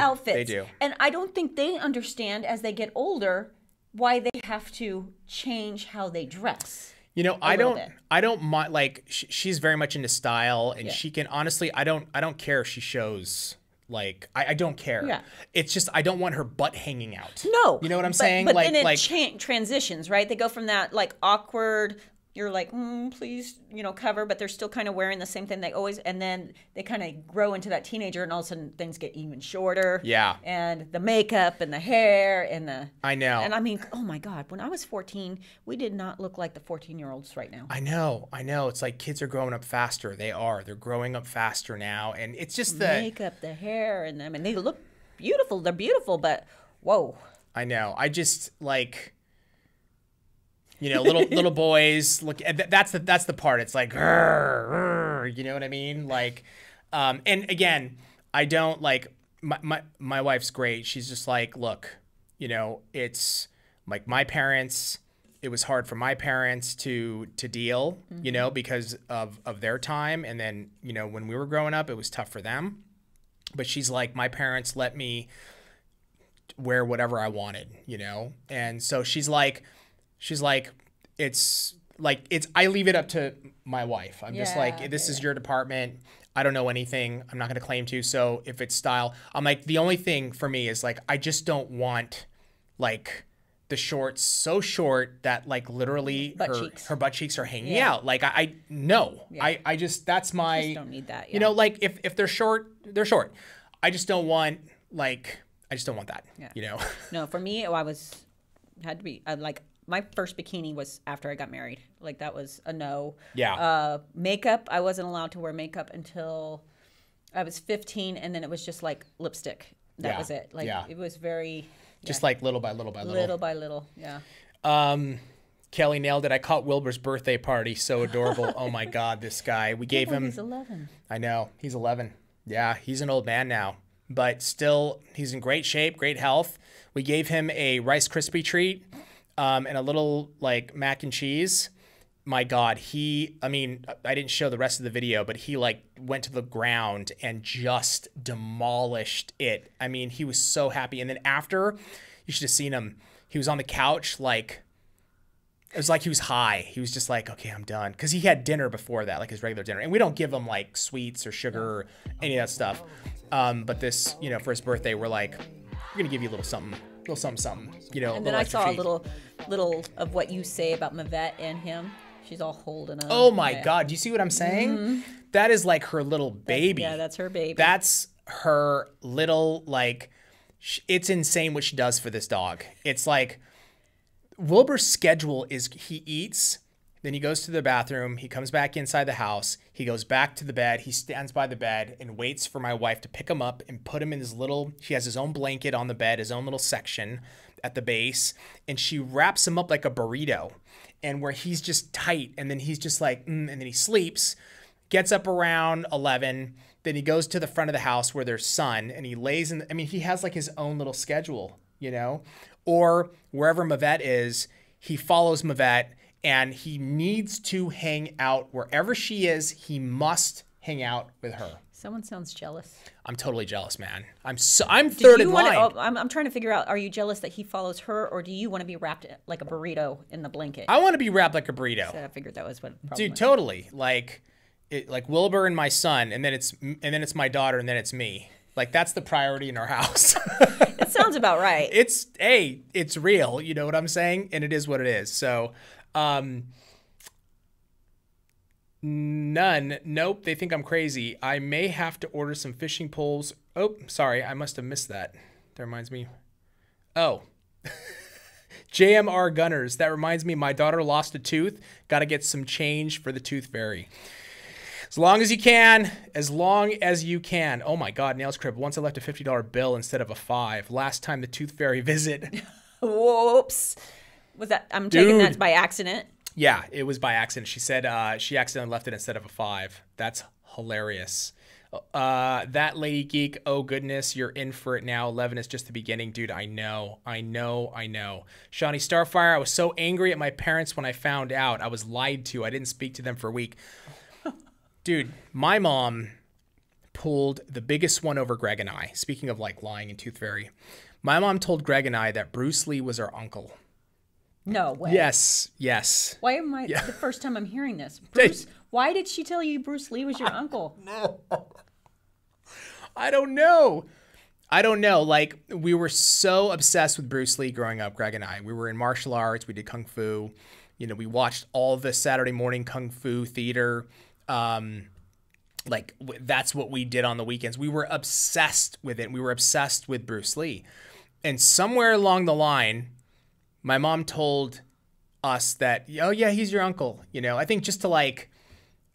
outfits. They do. And I don't think they understand as they get older why they have to change how they dress. I don't mind. Like she's very much into style, and she can honestly. I don't care if she shows. Like I don't care. Yeah. It's just I don't want her butt hanging out. No. You know what I'm saying? But then it transitions, right? They go from that like awkward. You're like, please, cover, but they're still kind of wearing the same thing they always, and then they kind of grow into that teenager, and all of a sudden things get even shorter. Yeah. And the makeup and the hair and the. I know. And I mean, oh my God, when I was 14, we did not look like the 14-year-olds right now. I know. It's like kids are growing up faster. They're growing up faster now, and it's just the makeup, the hair, and I mean, they look beautiful. They're beautiful, but whoa. I know. I just like. Little boys look. That's the part. It's like, you know what I mean? Like, and again, I don't like my wife's great. She's just like, look, it's like my parents. It was hard for my parents to deal, because of their time, and then when we were growing up, it was tough for them. But she's like, my parents let me wear whatever I wanted, and so she's like, I leave it up to my wife. I'm just like, this is your department. I don't know anything. I'm not going to claim to. So if it's style, I'm like, the only thing for me is like, I just don't want like the shorts so short that like literally her butt cheeks are hanging out. Like I just, that's my, just don't need that. Like if they're short, they're short. I just don't want that, No, for me, had to be like, my first bikini was after I got married. Like that was a no. Yeah. Makeup, I wasn't allowed to wear makeup until I was 15, and then it was just like lipstick. That was it. Like it was very just like little by little by little. Little by little, yeah. Kelly nailed it. I caught Wilbur's birthday party. So adorable. Oh my God, this guy. We gave him. He's 11. I know. He's 11. Yeah, he's an old man now, but still, he's in great shape, great health. We gave him a Rice Krispie treat. And a little like mac and cheese. My God, I didn't show the rest of the video, but he like went to the ground and just demolished it. I mean, he was so happy. And then after, you should have seen him. He was on the couch, like, it was like he was high. He was just like, okay, I'm done. Because he had dinner before that, like his regular dinner. And we don't give him like sweets or sugar or any of that stuff. But this, for his birthday, we're like, we're going to give you a little something. Something, And then I saw a little of what you say about Mavette and him. She's all holding him. Oh my God. Do you see what I'm saying? Mm-hmm. That is like her little baby. That's her baby. That's her little, like, it's insane what she does for this dog. It's like, Wilbur's schedule is he eats, then he goes to the bathroom, he comes back inside the house, he goes back to the bed, he stands by the bed and waits for my wife to pick him up and put him in she has his own blanket on the bed, his own little section at the base, and she wraps him up like a burrito, and where he's just tight, and then he's just like, and then he sleeps, gets up around 11, then he goes to the front of the house where there's sun, and he lays he has like his own little schedule, or wherever Mavette is, he follows Mavette, and he needs to hang out wherever she is. He must hang out with her. Someone sounds jealous. I'm totally jealous, man. I'm third in line. I'm trying to figure out, are you jealous that he follows her, or do you want to be wrapped like a burrito in the blanket? I want to be wrapped like a burrito. So I figured that was what the problem was. Totally. Like Wilbur and my son, and then it's my daughter, and then it's me. Like that's the priority in our house. It sounds about right. It's real. You know what I'm saying? And it is what it is. So. None. Nope. They think I'm crazy. I may have to order some fishing poles. Oh, sorry. I must have missed that. That reminds me. Oh. JMR Gunners. That reminds me, my daughter lost a tooth. Got to get some change for the tooth fairy. As long as you can. As long as you can. Oh my God, Nails Crib. Once I left a $50 bill instead of a $5. Last time the tooth fairy visit. Whoops. Was that? I'm taking that by accident. Yeah, it was by accident. She said she accidentally left it instead of a $5. That's hilarious. That lady geek. Oh goodness, you're in for it now. 11 is just the beginning, dude. I know. Shawnee Starfire. I was so angry at my parents when I found out. I was lied to. I didn't speak to them for a week. Dude, my mom pulled the biggest one over Greg and I. Speaking of like lying and tooth fairy, my mom told Greg and I that Bruce Lee was our uncle. No way. Yes. Why am I the first time I'm hearing this? Bruce, why did she tell you Bruce Lee was your uncle? No. I don't know. Like, we were so obsessed with Bruce Lee growing up, Greg and I. We were in martial arts. We did Kung Fu. You know, we watched all the Saturday morning Kung Fu theater. That's what we did on the weekends. We were obsessed with it. We were obsessed with Bruce Lee. And somewhere along the line, my mom told us that, oh yeah, he's your uncle. You know, I think just to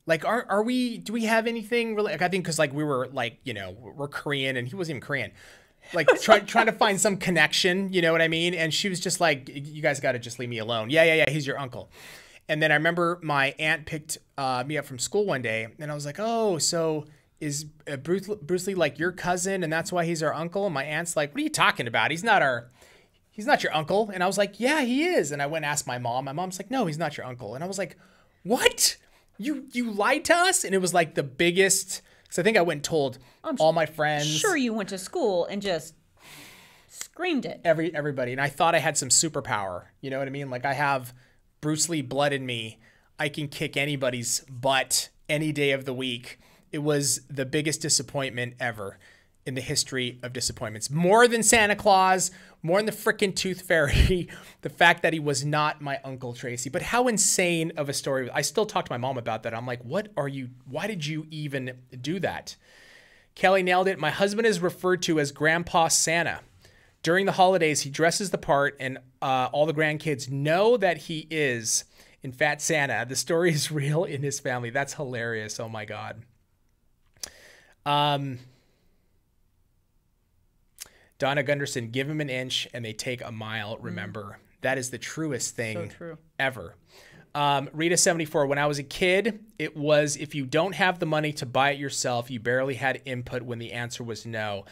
do we have anything really? Like, I think because like we were like, you know, we're Korean and he wasn't even Korean. Like trying to find some connection, you know what I mean? And she was just like, you guys got to just leave me alone. Yeah, he's your uncle. And then I remember my aunt picked me up from school one day and I was like, oh, so is Bruce Lee like your cousin and that's why he's our uncle? And my aunt's like, what are you talking about? He's not your uncle. And I was like, yeah, he is. And I went and asked my mom. My mom's like, no, he's not your uncle. And I was like, what? You lied to us? And it was like the biggest. So I think I went and told all my friends. Sure, you went to school and just screamed it. Everybody. And I thought I had some superpower. You know what I mean? Like I have Bruce Lee blood in me. I can kick anybody's butt any day of the week. It was the biggest disappointment ever in the history of disappointments. More than Santa Claus, more than the frickin' Tooth Fairy, the fact that he was not my Uncle Tracy. But how insane of a story. I still talk to my mom about that. I'm like, why did you even do that? Kelly nailed it. My husband is referred to as Grandpa Santa. During the holidays, he dresses the part and all the grandkids know that he is, in fact, Santa. The story is real in his family. That's hilarious. Oh my God. Donna Gunderson, give him an inch and they take a mile. Remember, that is the truest thing ever. Rita 74, when I was a kid, it was if you don't have the money to buy it yourself, you barely had input when the answer was no.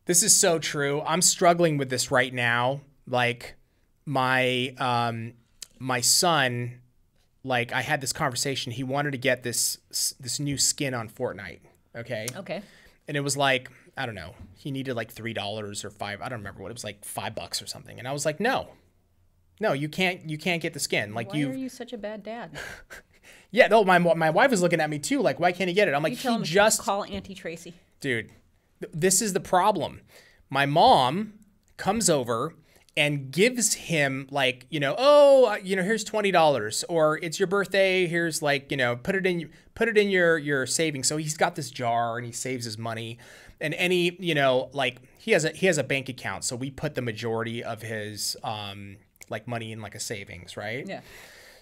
This is so true. I'm struggling with this right now. Like my son, like I had this conversation. He wanted to get this new skin on Fortnite. Okay. And it was like, I don't know. He needed like $3 or $5. I don't remember what it was, like $5 or something. And I was like, no, you can't get the skin. Like, why are you such a bad dad? Yeah, no, my wife is looking at me too. Like, why can't he get it? I'm like, he just call Auntie Tracy. Dude, this is the problem. My mom comes over and gives him like, you know, oh, you know, here's $20 or it's your birthday. Here's like, you know, put it in your savings. So he's got this jar and he saves his money. And any, you know, like he has a bank account. So we put the majority of his like money in like a savings, right? Yeah.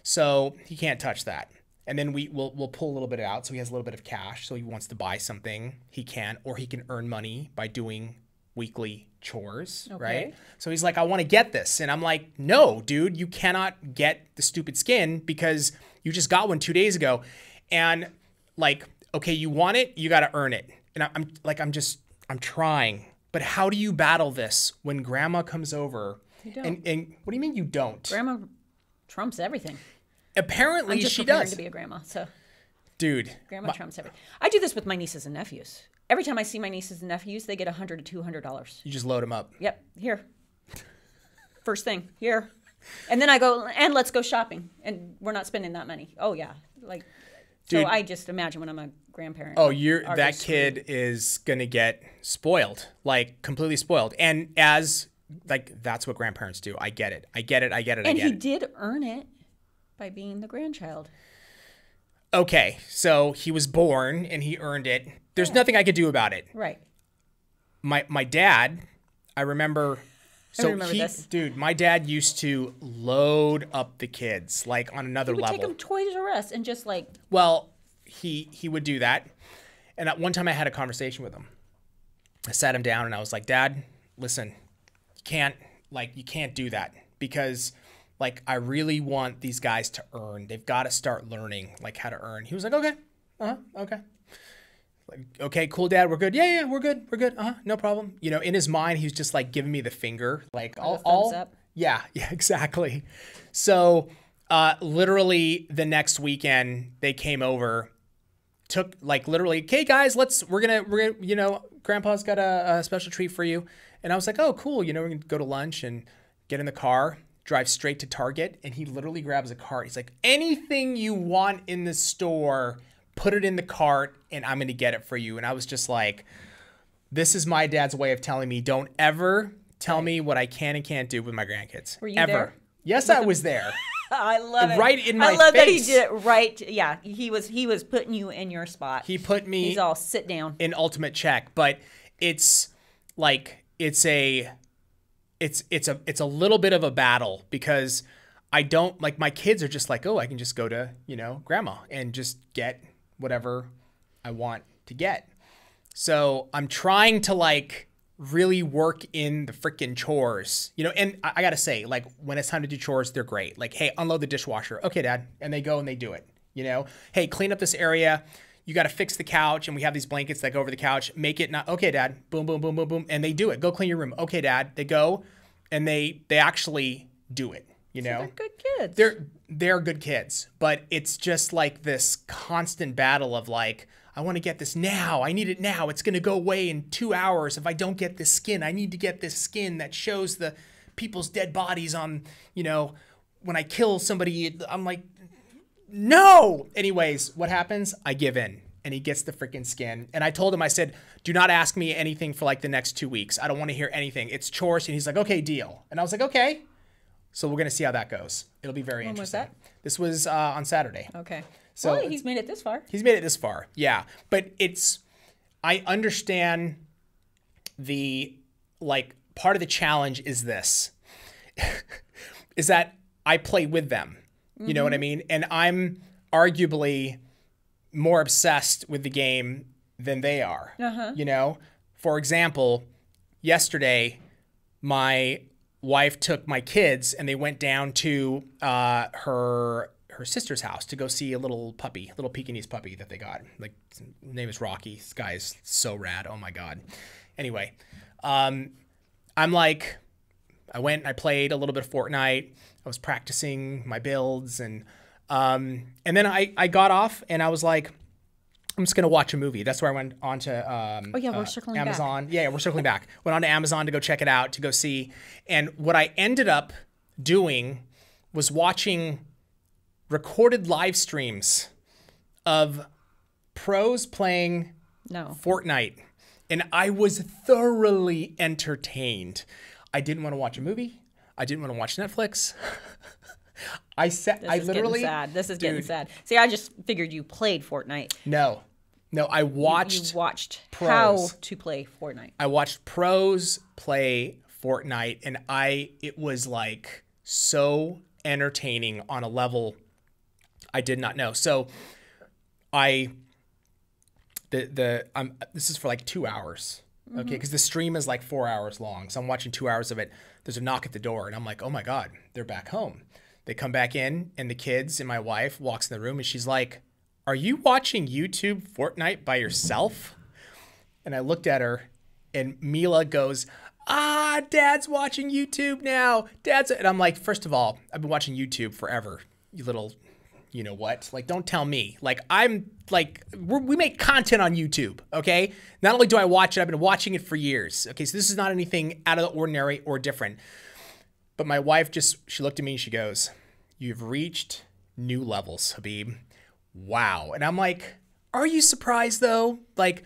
So he can't touch that. And then we'll pull a little bit out. So he has a little bit of cash. So he wants to buy something, he can, or he can earn money by doing weekly chores, right? So he's like, I want to get this. And I'm like, no, dude, you cannot get the stupid skin because you just got one 2 days ago. And like, okay, you want it, you got to earn it. And I'm trying. But how do you battle this when grandma comes over? You don't. And what do you mean you don't? Grandma trumps everything. Apparently she does. I'm just preparing to be a grandma, so. Dude. Grandma trumps everything. I do this with my nieces and nephews. Every time I see my nieces and nephews, they get $100 to $200. You just load them up. Yep, here. First thing, here. And then I go, and let's go shopping. And we're not spending that money. Oh, yeah. Like, dude, so I just imagine when I'm a grandparent. Oh, that kid is going to get spoiled, like completely spoiled. And as, like, that's what grandparents do. I get it. And he did earn it by being the grandchild. Okay, so he was born and he earned it. There's nothing I could do about it. Right. My dad, I remember. So I remember this. Dude, my dad used to load up the kids like on another level. He would take them Toys R Us and just like. Well, he would do that, and at one time I had a conversation with him. I sat him down and I was like, Dad, listen, you can't do that because. Like, I really want these guys to earn. They've got to start learning, like, how to earn. He was like, okay. Okay. Like, okay, cool, Dad, we're good. Yeah, we're good. We're good. No problem. You know, in his mind, he's just like giving me the finger, like thumbs up. Yeah, exactly. So, literally the next weekend they came over, took like literally, okay, guys, we're gonna, you know, Grandpa's got a special treat for you. And I was like, oh, cool. You know, we're gonna go to lunch and get in the car, drive straight to Target. And he literally grabs a cart. He's like, anything you want in the store, put it in the cart and I'm going to get it for you. And I was just like, this is my dad's way of telling me, don't ever tell me what I can and can't do with my grandkids. Were you ever. there? Yes, I was there. I love it. Right in my face. I love that he did it right. Yeah, he was putting you in your spot. He put me He's all sit down. in ultimate check, but it's like it's a little bit of a battle because I don't like my kids are just like, oh, I can just go to, you know, grandma and just get whatever I want to get. So I'm trying to like really work in the freaking chores, you know, and I gotta say, like when it's time to do chores, they're great. Like, hey, unload the dishwasher. Okay, Dad. And they go and they do it, you know, hey, clean up this area. You got to fix the couch and we have these blankets that go over the couch. Make it not, okay, Dad. Boom, boom, boom, boom, boom. And they do it. Go clean your room. Okay, Dad. They go and they actually do it, you know. So they're good kids. They're good kids, but it's just like this constant battle of like, I want to get this now. I need it now. It's going to go away in 2 hours. If I don't get this skin, I need to get this skin that shows the people's dead bodies on, you know, when I kill somebody. I'm like, no. Anyways, what happens? I give in and he gets the freaking skin. And I told him, I said, do not ask me anything for like the next 2 weeks. I don't want to hear anything. It's chores. And he's like, okay, deal. And I was like, okay. So we're going to see how that goes. It'll be very interesting. When was that? This was on Saturday. Okay. So well, he's made it this far. He's made it this far. Yeah. But I understand the, like, part of the challenge is this, is that I play with them. You know what I mean? And I'm arguably more obsessed with the game than they are. You know? For example, yesterday, my wife took my kids and they went down to her sister's house to go see a little Pekingese puppy that they got. Like, his name is Rocky. This guy is so rad. Oh my God. Anyway, I'm like, I went and I played a little bit of Fortnite. I was practicing my builds and then I got off and I was like, I'm just going to watch a movie. That's where I went on to we're circling Amazon. back. Yeah, we're circling back. Went on to Amazon to go check it out, to go see. And what I ended up doing was watching recorded live streams of pros playing Fortnite. And I was thoroughly entertained. I didn't want to watch a movie. I didn't want to watch Netflix. This is getting sad. See, I just figured you played Fortnite. No, I watched. You watched pros. How to play Fortnite. I watched pros play Fortnite, and it was like so entertaining on a level I did not know. So, this is for like 2 hours. Okay, because the stream is like 4 hours long. So I'm watching 2 hours of it. There's a knock at the door, and I'm like, oh my God, they're back home. They come back in, and the kids and my wife walks in the room, and she's like, are you watching YouTube Fortnite by yourself? And I looked at her, and Mila goes, Dad's watching YouTube now. And I'm like, first of all, I've been watching YouTube forever, you little, you know what? Like, don't tell me. Like, we make content on YouTube, okay? Not only do I watch it, I've been watching it for years. Okay, so this is not anything out of the ordinary or different. But my wife she looked at me and she goes, you've reached new levels, Habib. Wow. And I'm like, are you surprised though? Like,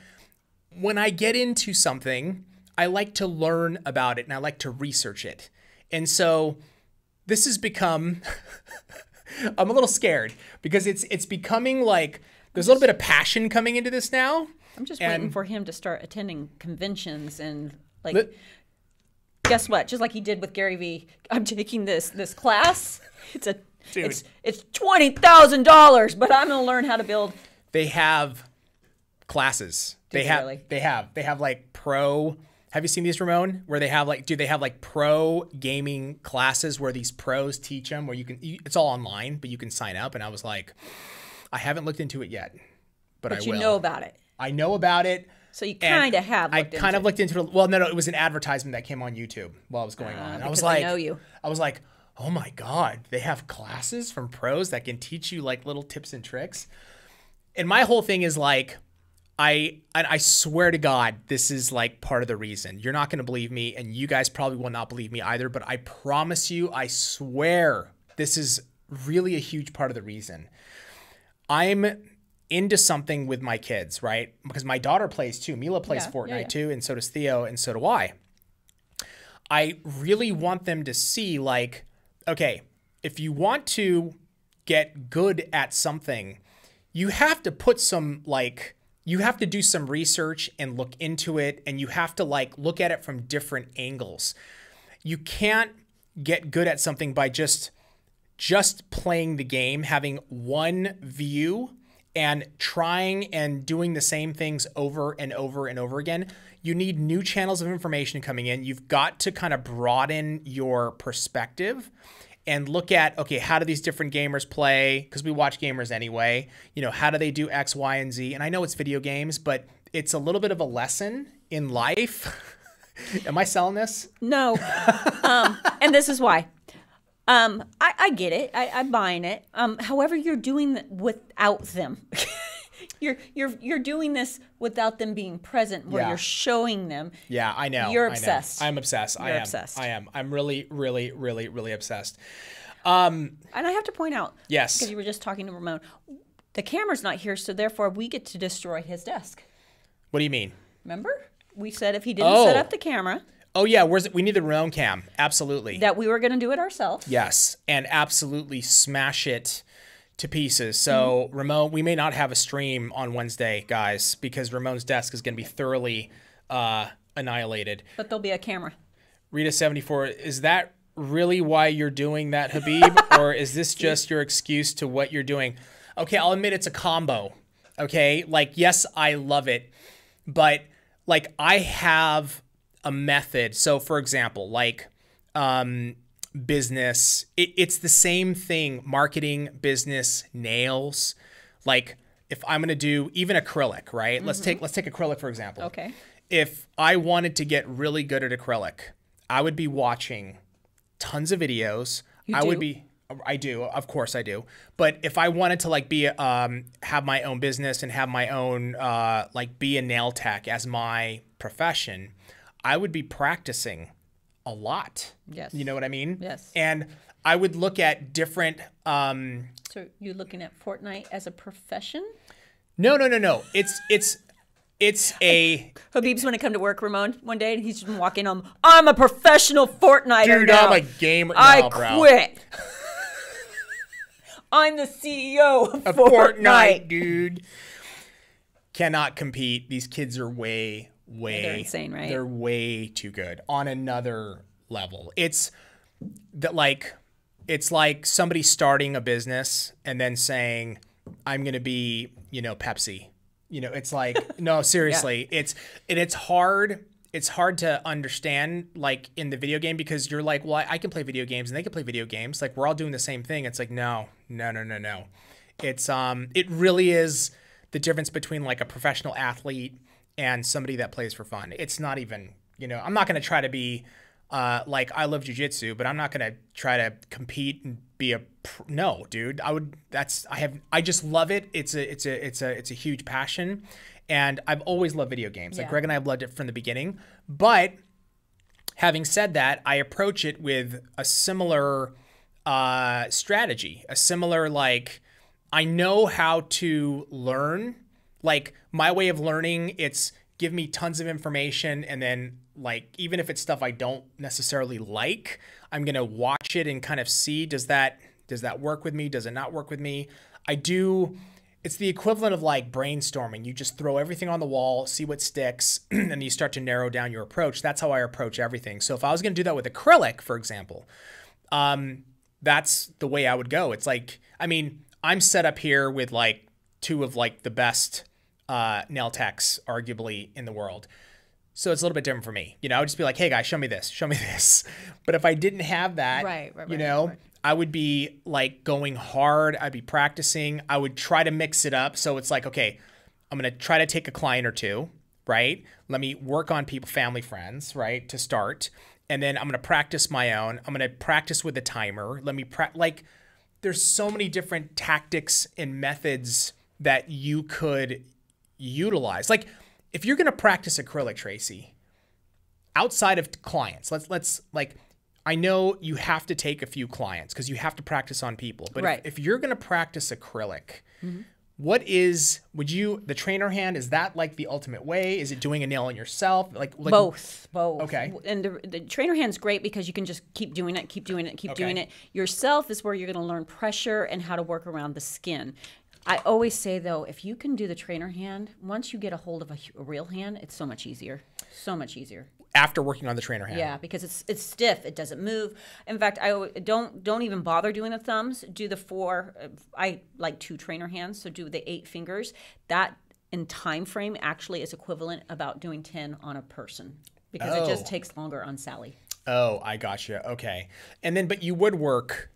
when I get into something, I like to learn about it and I like to research it. And so this has become, I'm a little scared because it's becoming like, there's a little bit of passion coming into this now. I'm just waiting for him to start attending conventions and like, guess what? Just like he did with Gary Vee, I'm taking this class. It's $20,000, but I'm going to learn how to build. They have classes. They have like pro. Have you seen these, Ramon? Where they have like pro gaming classes where these pros teach them where it's all online, but you can sign up. And I was like, I haven't looked into it yet, but I will. You know about it. I know about it. So you kind of have I kind of looked into it. Well, no, it was an advertisement that came on YouTube while it was going on. I was like, I was like, oh my God, they have classes from pros that can teach you like little tips and tricks. And my whole thing is like, I swear to God, this is like part of the reason. You're not going to believe me, and you guys probably will not believe me either, but I promise you, I swear, this is really a huge part of the reason. I'm into something with my kids, right? Because my daughter plays too. Mila plays Fortnite too, and so does Theo, and so do I. I really want them to see like, okay, if you want to get good at something, you have to put some like, you have to do some research and look into it, and you have to like look at it from different angles. You can't get good at something by just playing the game, having one view and trying and doing the same things over and over and over again. You need new channels of information coming in. You've got to kind of broaden your perspective and look at, okay, how do these different gamers play? Because we watch gamers anyway. You know, how do they do X, Y, and Z? And I know it's video games, but it's a little bit of a lesson in life. Am I selling this? No. And this is why. I get it. I'm buying it. However, you're doing it without them. You're doing this without them being present, where you're showing them. Yeah, I know. You're obsessed. I'm obsessed. You're obsessed. I am. I'm really, really, really, really obsessed. And I have to point out, yes, because you were just talking to Ramon, the camera's not here, so therefore we get to destroy his desk. What do you mean? Remember? We said if he didn't set up the camera. Oh, yeah. We need the Ramon cam. Absolutely. That we were going to do it ourselves. Yes. And absolutely smash it to pieces. So, Ramon, we may not have a stream on Wednesday, guys, because Ramon's desk is going to be thoroughly annihilated. But there'll be a camera. Rita74, is that really why you're doing that, Habib? Or is this just your excuse to what you're doing? Okay, I'll admit it's a combo. Okay? Like, yes, I love it. But, like, I have a method. So, for example, like business, it's the same thing. Marketing, business, nails. Like if I'm going to do even acrylic, right? Let's take acrylic, for example. Okay. If I wanted to get really good at acrylic, I would be watching tons of videos. I do, of course I do. But if I wanted to like be have my own business and have my own like be a nail tech as my profession, I would be practicing a lot. Yes. You know what I mean? Yes. And I would look at different So you're looking at Fortnite as a profession? No. It's a Habib's going to come to work, Ramon, one day, and he's just walking on. I'm a professional Fortniter. Dude, now. I'm a gamer now, I bro. quit. I'm the CEO of Fortnite, dude. Cannot compete. These kids are way. They're insane, right? They're way too good on another level. It's that like somebody starting a business and then saying, I'm going to be, Pepsi. It's like, no, seriously. Yeah. It's hard. It's hard to understand like in the video game because you're like, well, I can play video games and they can play video games. Like we're all doing the same thing. It's like, no. It's, it really is the difference between like a professional athlete and somebody that plays for fun. It's not even, I'm not going to try to be like I love jujitsu, but I'm not going to try to compete and be no, dude. I just love it. It's a huge passion, and I've always loved video games. Like Greg and I have loved it from the beginning. But having said that, I approach it with a similar strategy, a similar like I know how to learn. Like my way of learning, it's give me tons of information and then like even if it's stuff I don't necessarily like, I'm going to watch it and kind of see does that work with me? Does it not work with me? It's the equivalent of like brainstorming. You just throw everything on the wall, see what sticks, and you start to narrow down your approach. That's how I approach everything. So if I was going to do that with acrylic, for example, that's the way I would go. It's like, I mean, I'm set up here with like two of like the best nail techs arguably in the world. So it's a little bit different for me. I would just be like, hey guys, show me this. But if I didn't have that, right. I would be like going hard. I'd be practicing. I would try to mix it up. So it's like, okay, I'm going to try to take a client or two, right? Let me work on people, family, friends, right? To start. And then I'm going to practice my own. I'm going to practice with a timer. Let me like, there's so many different tactics and methods that you could utilize. Like if you're going to practice acrylic, Tracy, outside of clients, let's like, I know you have to take a few clients because you have to practice on people. But Right. if you're going to practice acrylic, the trainer hand, is that like the ultimate way? Is it doing a nail on yourself? Like Both. Okay. And the trainer hand's great because you can just keep doing it, keep doing it, keep doing it. Yourself is where you're going to learn pressure and how to work around the skin. I always say, though, if you can do the trainer hand, once you get a hold of a real hand, it's so much easier. So much easier. After working on the trainer hand. Yeah, because it's stiff. It doesn't move. In fact, I don't even bother doing the thumbs. Do the 4. I like 2 trainer hands, so do the 8 fingers. That in time frame actually is equivalent about doing 10 on a person because it just takes longer on Sally. Oh, I gotcha. Okay. And then, but you do acrylic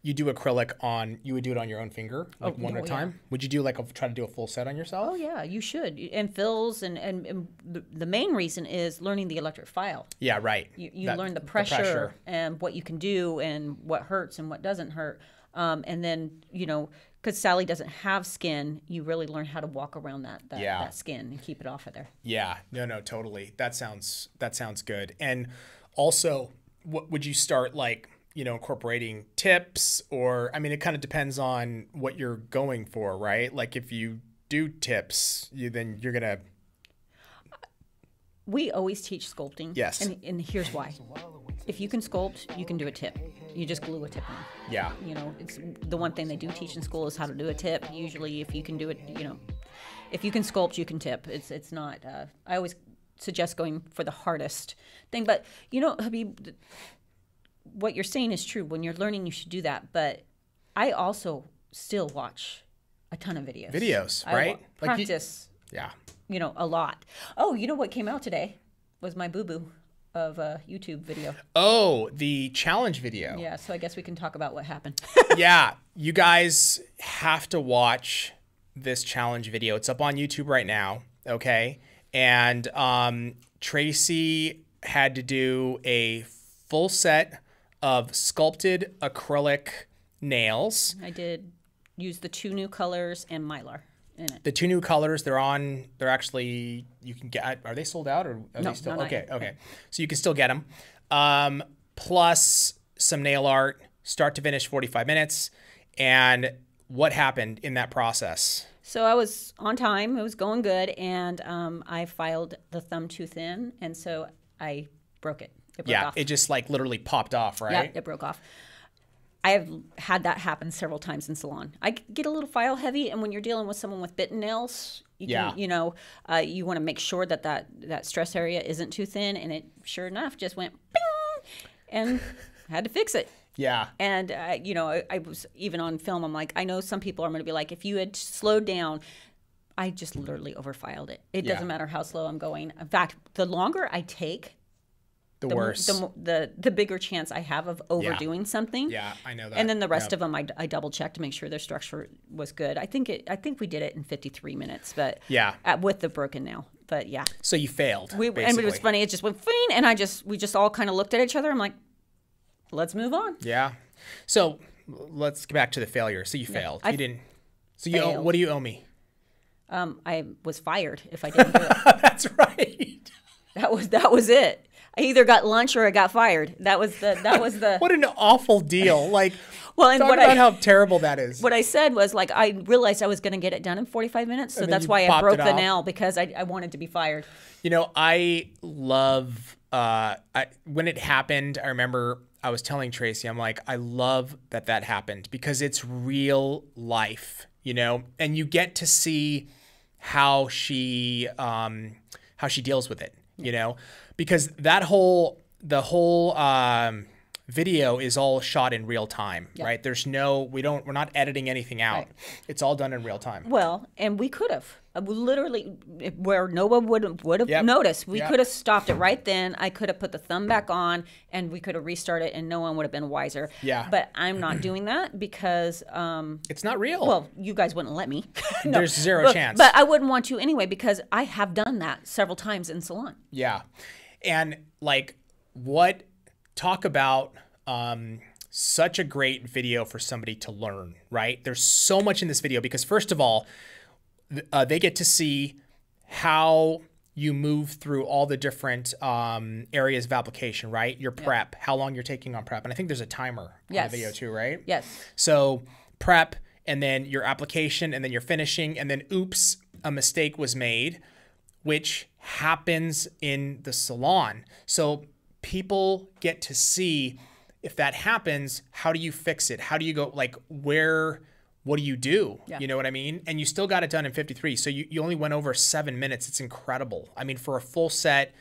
you would do it on your own finger, like one at a time? Yeah. Would you do try to do a full set on yourself? Oh yeah, you should. And fills and the main reason is learning the electric file. Yeah, right. You learn the pressure and what you can do and what hurts and what doesn't hurt. And then, because Sally doesn't have skin, you really learn how to walk around that skin and keep it off of there. Yeah, no, totally. That sounds good. And also, what would you start incorporating tips, or, I mean, it kind of depends on what you're going for, right? Like if you do tips, then you're going to. We always teach sculpting. Yes. And here's why. If you can sculpt, you can do a tip. You just glue a tip on. Yeah. It's the one thing they do teach in school is how to do a tip. Usually if you can do it, if you can sculpt, you can tip. It's not, I always suggest going for the hardest thing. But, Habib, what you're saying is true. When you're learning, you should do that. But I also still watch a ton of videos. Right? Practice. Yeah. A lot. Oh, you know what came out today was my boo-boo of a YouTube video. Oh, the challenge video. Yeah, so I guess we can talk about what happened. Yeah, you guys have to watch this challenge video. It's up on YouTube right now, okay? And Tracy had to do a full set of sculpted acrylic nails. I did use the 2 new colors and Mylar in it. The 2 new colors, they're actually, you can get, are they sold out or are No, they still? not Okay, yet. okay. So you can still get them. Plus some nail art, start to finish, 45 minutes. And what happened in that process? So I was on time, it was going good, and I filed the thumb too thin, and so I broke it. It broke off. It just literally popped off, right? Yeah, it broke off. I have had that happen several times in salon. I get a little file heavy, and when you're dealing with someone with bitten nails, you want to make sure that stress area isn't too thin, and it sure enough just went bing, and I had to fix it. Yeah. And, I was even on film, I'm like, I know some people are going to be like, if you had slowed down, I just literally overfiled it. It doesn't matter how slow I'm going. In fact, the longer I take, the worse. The bigger chance I have of overdoing something. Yeah, I know that. And then the rest of them, I double checked to make sure their structure was good. I think we did it in 53 minutes, but with the broken nail. But yeah. So you failed. And it was funny. It just went fing, and we just all kind of looked at each other. I'm like, let's move on. Yeah. So let's get back to the failure. So you failed. You didn't. So what do you owe me? I was fired if I didn't do it. That's right. That was it. I either got lunch or I got fired. That was the. What an awful deal! Like, and talk about how terrible that is. What I said was I realized I was going to get it done in 45 minutes, so that's why I broke the nail because I wanted to be fired. I love when it happened. I remember I was telling Tracy, I'm like, I love that happened because it's real life, and you get to see how she deals with it, because the whole video is all shot in real time, right? There's no, we're not editing anything out. Right. It's all done in real time. Well, and we could have literally, where no one would have noticed. We could have stopped it right then. I could have put the thumb back on, and we could have restarted, and no one would have been wiser. Yeah. But I'm not doing that because it's not real. Well, you guys wouldn't let me. No. There's zero chance. But I wouldn't want to anyway, because I have done that several times in salon. Yeah, and like talk about such a great video for somebody to learn, right? There's so much in this video because first of all, they get to see how you move through all the different areas of application, right? Your prep, how long you're taking on prep. And I think there's a timer on the video too, right? Yes. So prep, and then your application, and then your finishing, and then oops, a mistake was made, which happens in the salon. So people get to see if that happens, how do you fix it? How do you go, like, what do you do? Yeah. You know what I mean? And you still got it done in 53. So you only went over 7 minutes. It's incredible. I mean, for a full set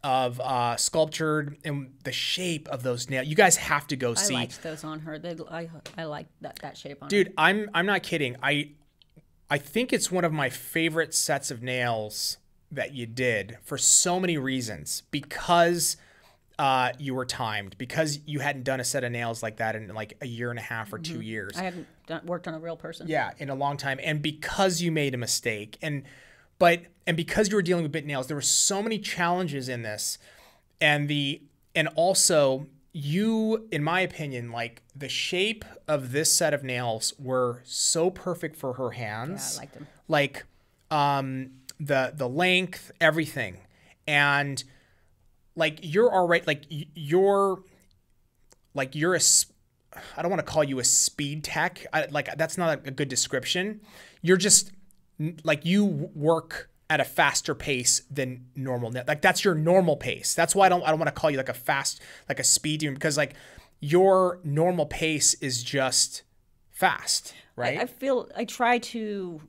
of sculptured and the shape of those nails, you guys have to go see. I liked those on her. I like that shape on her. Dude, I'm not kidding. I think it's one of my favorite sets of nails that you did for so many reasons, because you were timed, because you hadn't done a set of nails like that in like a year and a half or 2 years. I hadn't worked on a real person. Yeah, in a long time. And because you made a mistake, and because you were dealing with bit nails, there were so many challenges in this. And also you, in my opinion, like the shape of this set of nails were so perfect for her hands. Yeah, I liked them. Like the length, everything. And like you're all right, I don't want to call you a speed tech. That's not a good description. You're just like, you work at a faster pace than normal. Like that's your normal pace. That's why I don't want to call you like a speed demon, because like your normal pace is just fast, right? I try to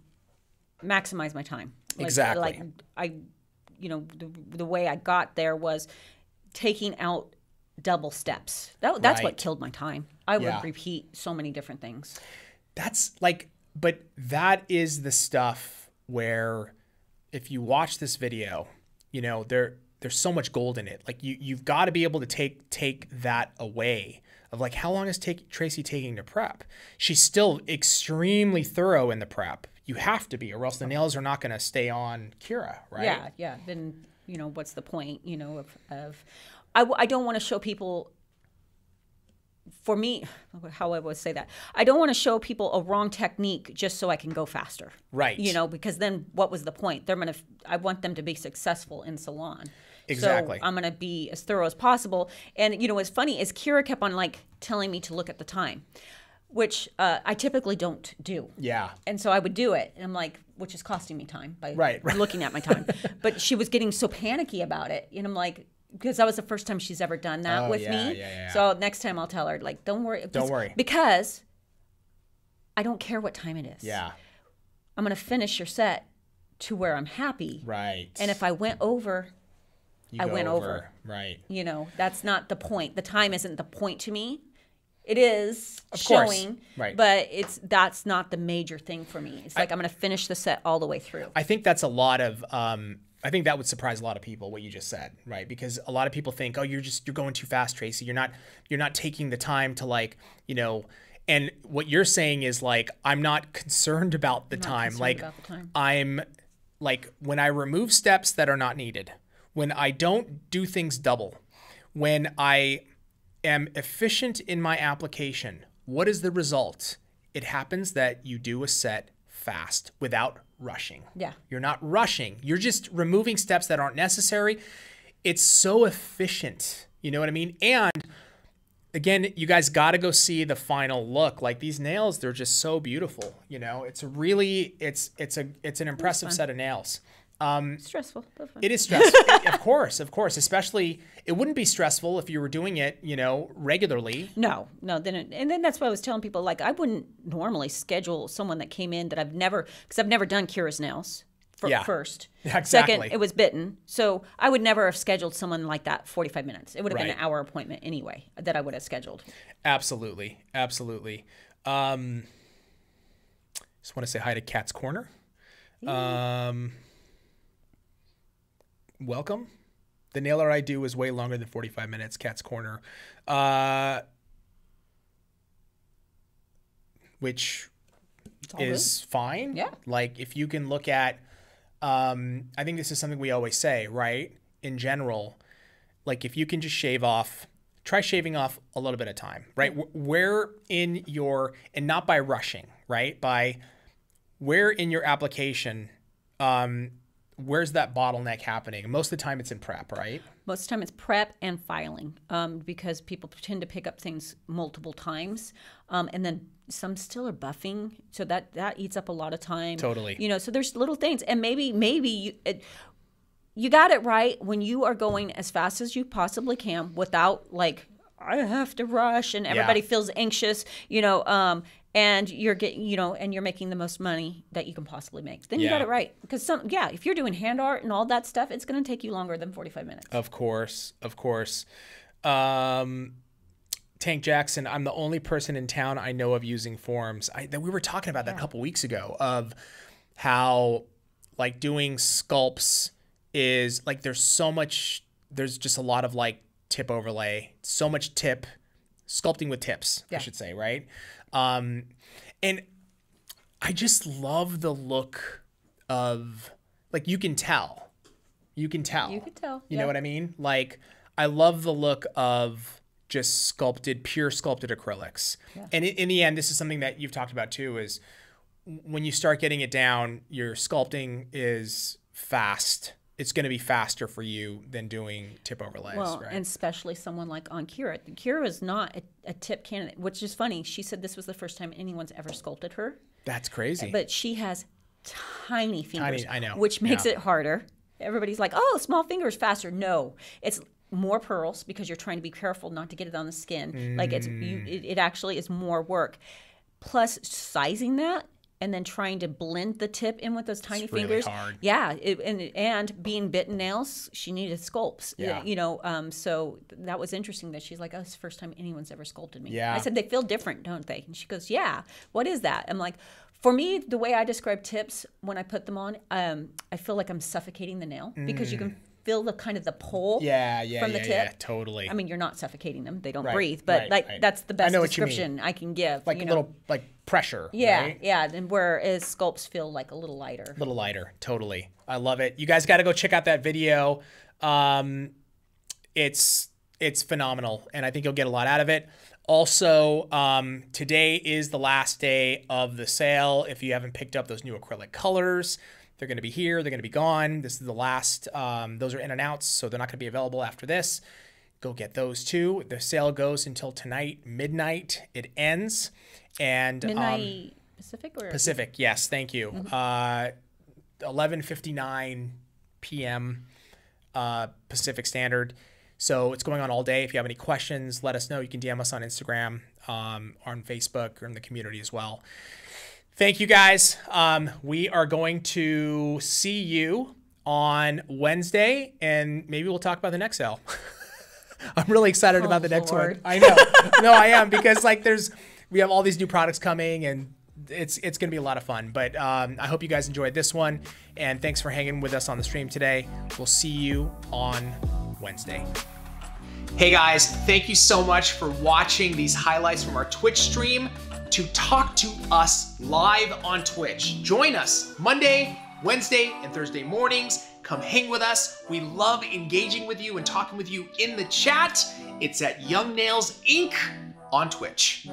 maximize my time. Exactly. The way I got there was taking out double steps. That's what killed my time. I would repeat so many different things. That's like, but that is the stuff where if you watch this video, you know, there's so much gold in it. Like you've got to be able to take that away of like, how long is Tracy taking to prep? She's still extremely thorough in the prep. You have to be, or else the nails are not going to stay on Kira, right? Yeah. Then, what's the point, of I don't want to show people, for me, how I would say that, I don't want to show people a wrong technique just so I can go faster. Right. Because then what was the point? I want them to be successful in salon. Exactly. So I'm going to be as thorough as possible. And, what's funny is Kira kept on like telling me to look at the time, which I typically don't do. Yeah. And so I would do it, and I'm like, which is costing me time by right. looking at my time. But she was getting so panicky about it, and I'm like, because that was the first time she's ever done that with me. Yeah. So next time I'll tell her, like, don't worry. Don't worry. Because I don't care what time it is. Yeah. I'm going to finish your set to where I'm happy. Right. And if I went over, I went over. Right. That's not the point. The time isn't the point to me. It is of showing, course. Right. But that's not the major thing for me. It's like I'm going to finish the set all the way through. I think that's a lot of I think that would surprise a lot of people, what you just said, right? Because a lot of people think, oh, you're going too fast, Tracy. You're not taking the time to like, and what you're saying is like, I'm not concerned about the time. I'm like, when I remove steps that are not needed, when I don't do things double, when I am efficient in my application, what is the result? It happens that you do a set fast without rushing. Yeah. You're not rushing. You're just removing steps that aren't necessary. It's so efficient. You know what I mean? And again, you guys got to go see the final look. Like these nails, they're just so beautiful. It's really, it's an impressive set of nails. Stressful. But fun. It is stressful. Of course. Especially, it wouldn't be stressful if you were doing it, regularly. No. Then that's why I was telling people, like, I wouldn't normally schedule someone that came in that because I've never done Kira's nails. first. Exactly. Second, it was bitten. So I would never have scheduled someone like that 45 minutes. It would have been an hour appointment anyway that I would have scheduled. Absolutely. Absolutely. Just want to say hi to Cat's Corner. Welcome. The nailer I do is way longer than 45 minutes. Cat's Corner. Which is fine. Yeah. Like if you can look at, I think this is something we always say, right? In general, like if you can just try shaving off a little bit of time, right? Where in your, and not by rushing, right? By where in your application, where's that bottleneck happening? Most of the time it's in prep, right? Most of the time it's prep and filing because people tend to pick up things multiple times. And then some still are buffing. So that eats up a lot of time. Totally. You know, so there's little things. And maybe you got it right when you are going as fast as you possibly can without like, I have to rush and everybody feels anxious, you know, and you're and you're making the most money that you can possibly make. Then you got it right. Because if you're doing hand art and all that stuff, it's going to take you longer than 45 minutes. Of course. Tank Jackson, I'm the only person in town I know of using forms. We were talking about that a couple weeks ago of how like doing sculpts is like there's just a lot of like tip overlay, so much tip, sculpting with tips, I should say, right? And I just love the look of like you can tell. You can tell. You know what I mean? Like I love the look of just pure sculpted acrylics. Yeah. And in the end, this is something that you've talked about too, is when you start getting it down, your sculpting is fast. It's going to be faster for you than doing tip overlays. Well, right? And especially someone like Kira. Kira is not a tip candidate, which is funny. She said this was the first time anyone's ever sculpted her. That's crazy. But she has tiny fingers, I know. Which makes it harder. Everybody's like, oh, small fingers faster. No, it's more pearls because you're trying to be careful not to get it on the skin. Like it actually is more work. Plus sizing that and then trying to blend the tip in with those tiny fingers. Really hard. Yeah, and being bitten nails, she needed sculpts. Yeah. You know, so that was interesting that she's like, oh, it's the first time anyone's ever sculpted me. Yeah. I said, they feel different, don't they? And she goes, yeah. What is that? I'm like, for me, the way I describe tips when I put them on, I feel like I'm suffocating the nail because you can feel the kind of the pull from the tip. Yeah, totally. I mean, you're not suffocating them; they don't breathe. But that's the best description I can give. Like a little pressure. Yeah, right? yeah. And whereas sculpts feel like a little lighter. A little lighter, totally. I love it. You guys got to go check out that video. It's phenomenal, and I think you'll get a lot out of it. Also, today is the last day of the sale. If you haven't picked up those new acrylic colors, they're going to be here. They're going to be gone. This is the last. Those are in and outs, so they're not going to be available after this. Go get those too. The sale goes until tonight, midnight. It ends. And midnight Pacific or Pacific, yes, thank you. 11:59 p.m. Pacific Standard. So it's going on all day. If you have any questions, let us know. You can DM us on Instagram, on Facebook, or in the community as well. Thank you, guys. We are going to see you on Wednesday, and maybe we'll talk about the next sale. I'm really excited about the next one. I know. No, I am, because like we have all these new products coming, and it's going to be a lot of fun. But I hope you guys enjoyed this one, and thanks for hanging with us on the stream today. We'll see you on Wednesday. Hey guys, thank you so much for watching these highlights from our Twitch stream. To talk to us live on Twitch, join us Monday, Wednesday, and Thursday mornings. Come hang with us. We love engaging with you and talking with you in the chat. It's at Young Nails Inc. on Twitch.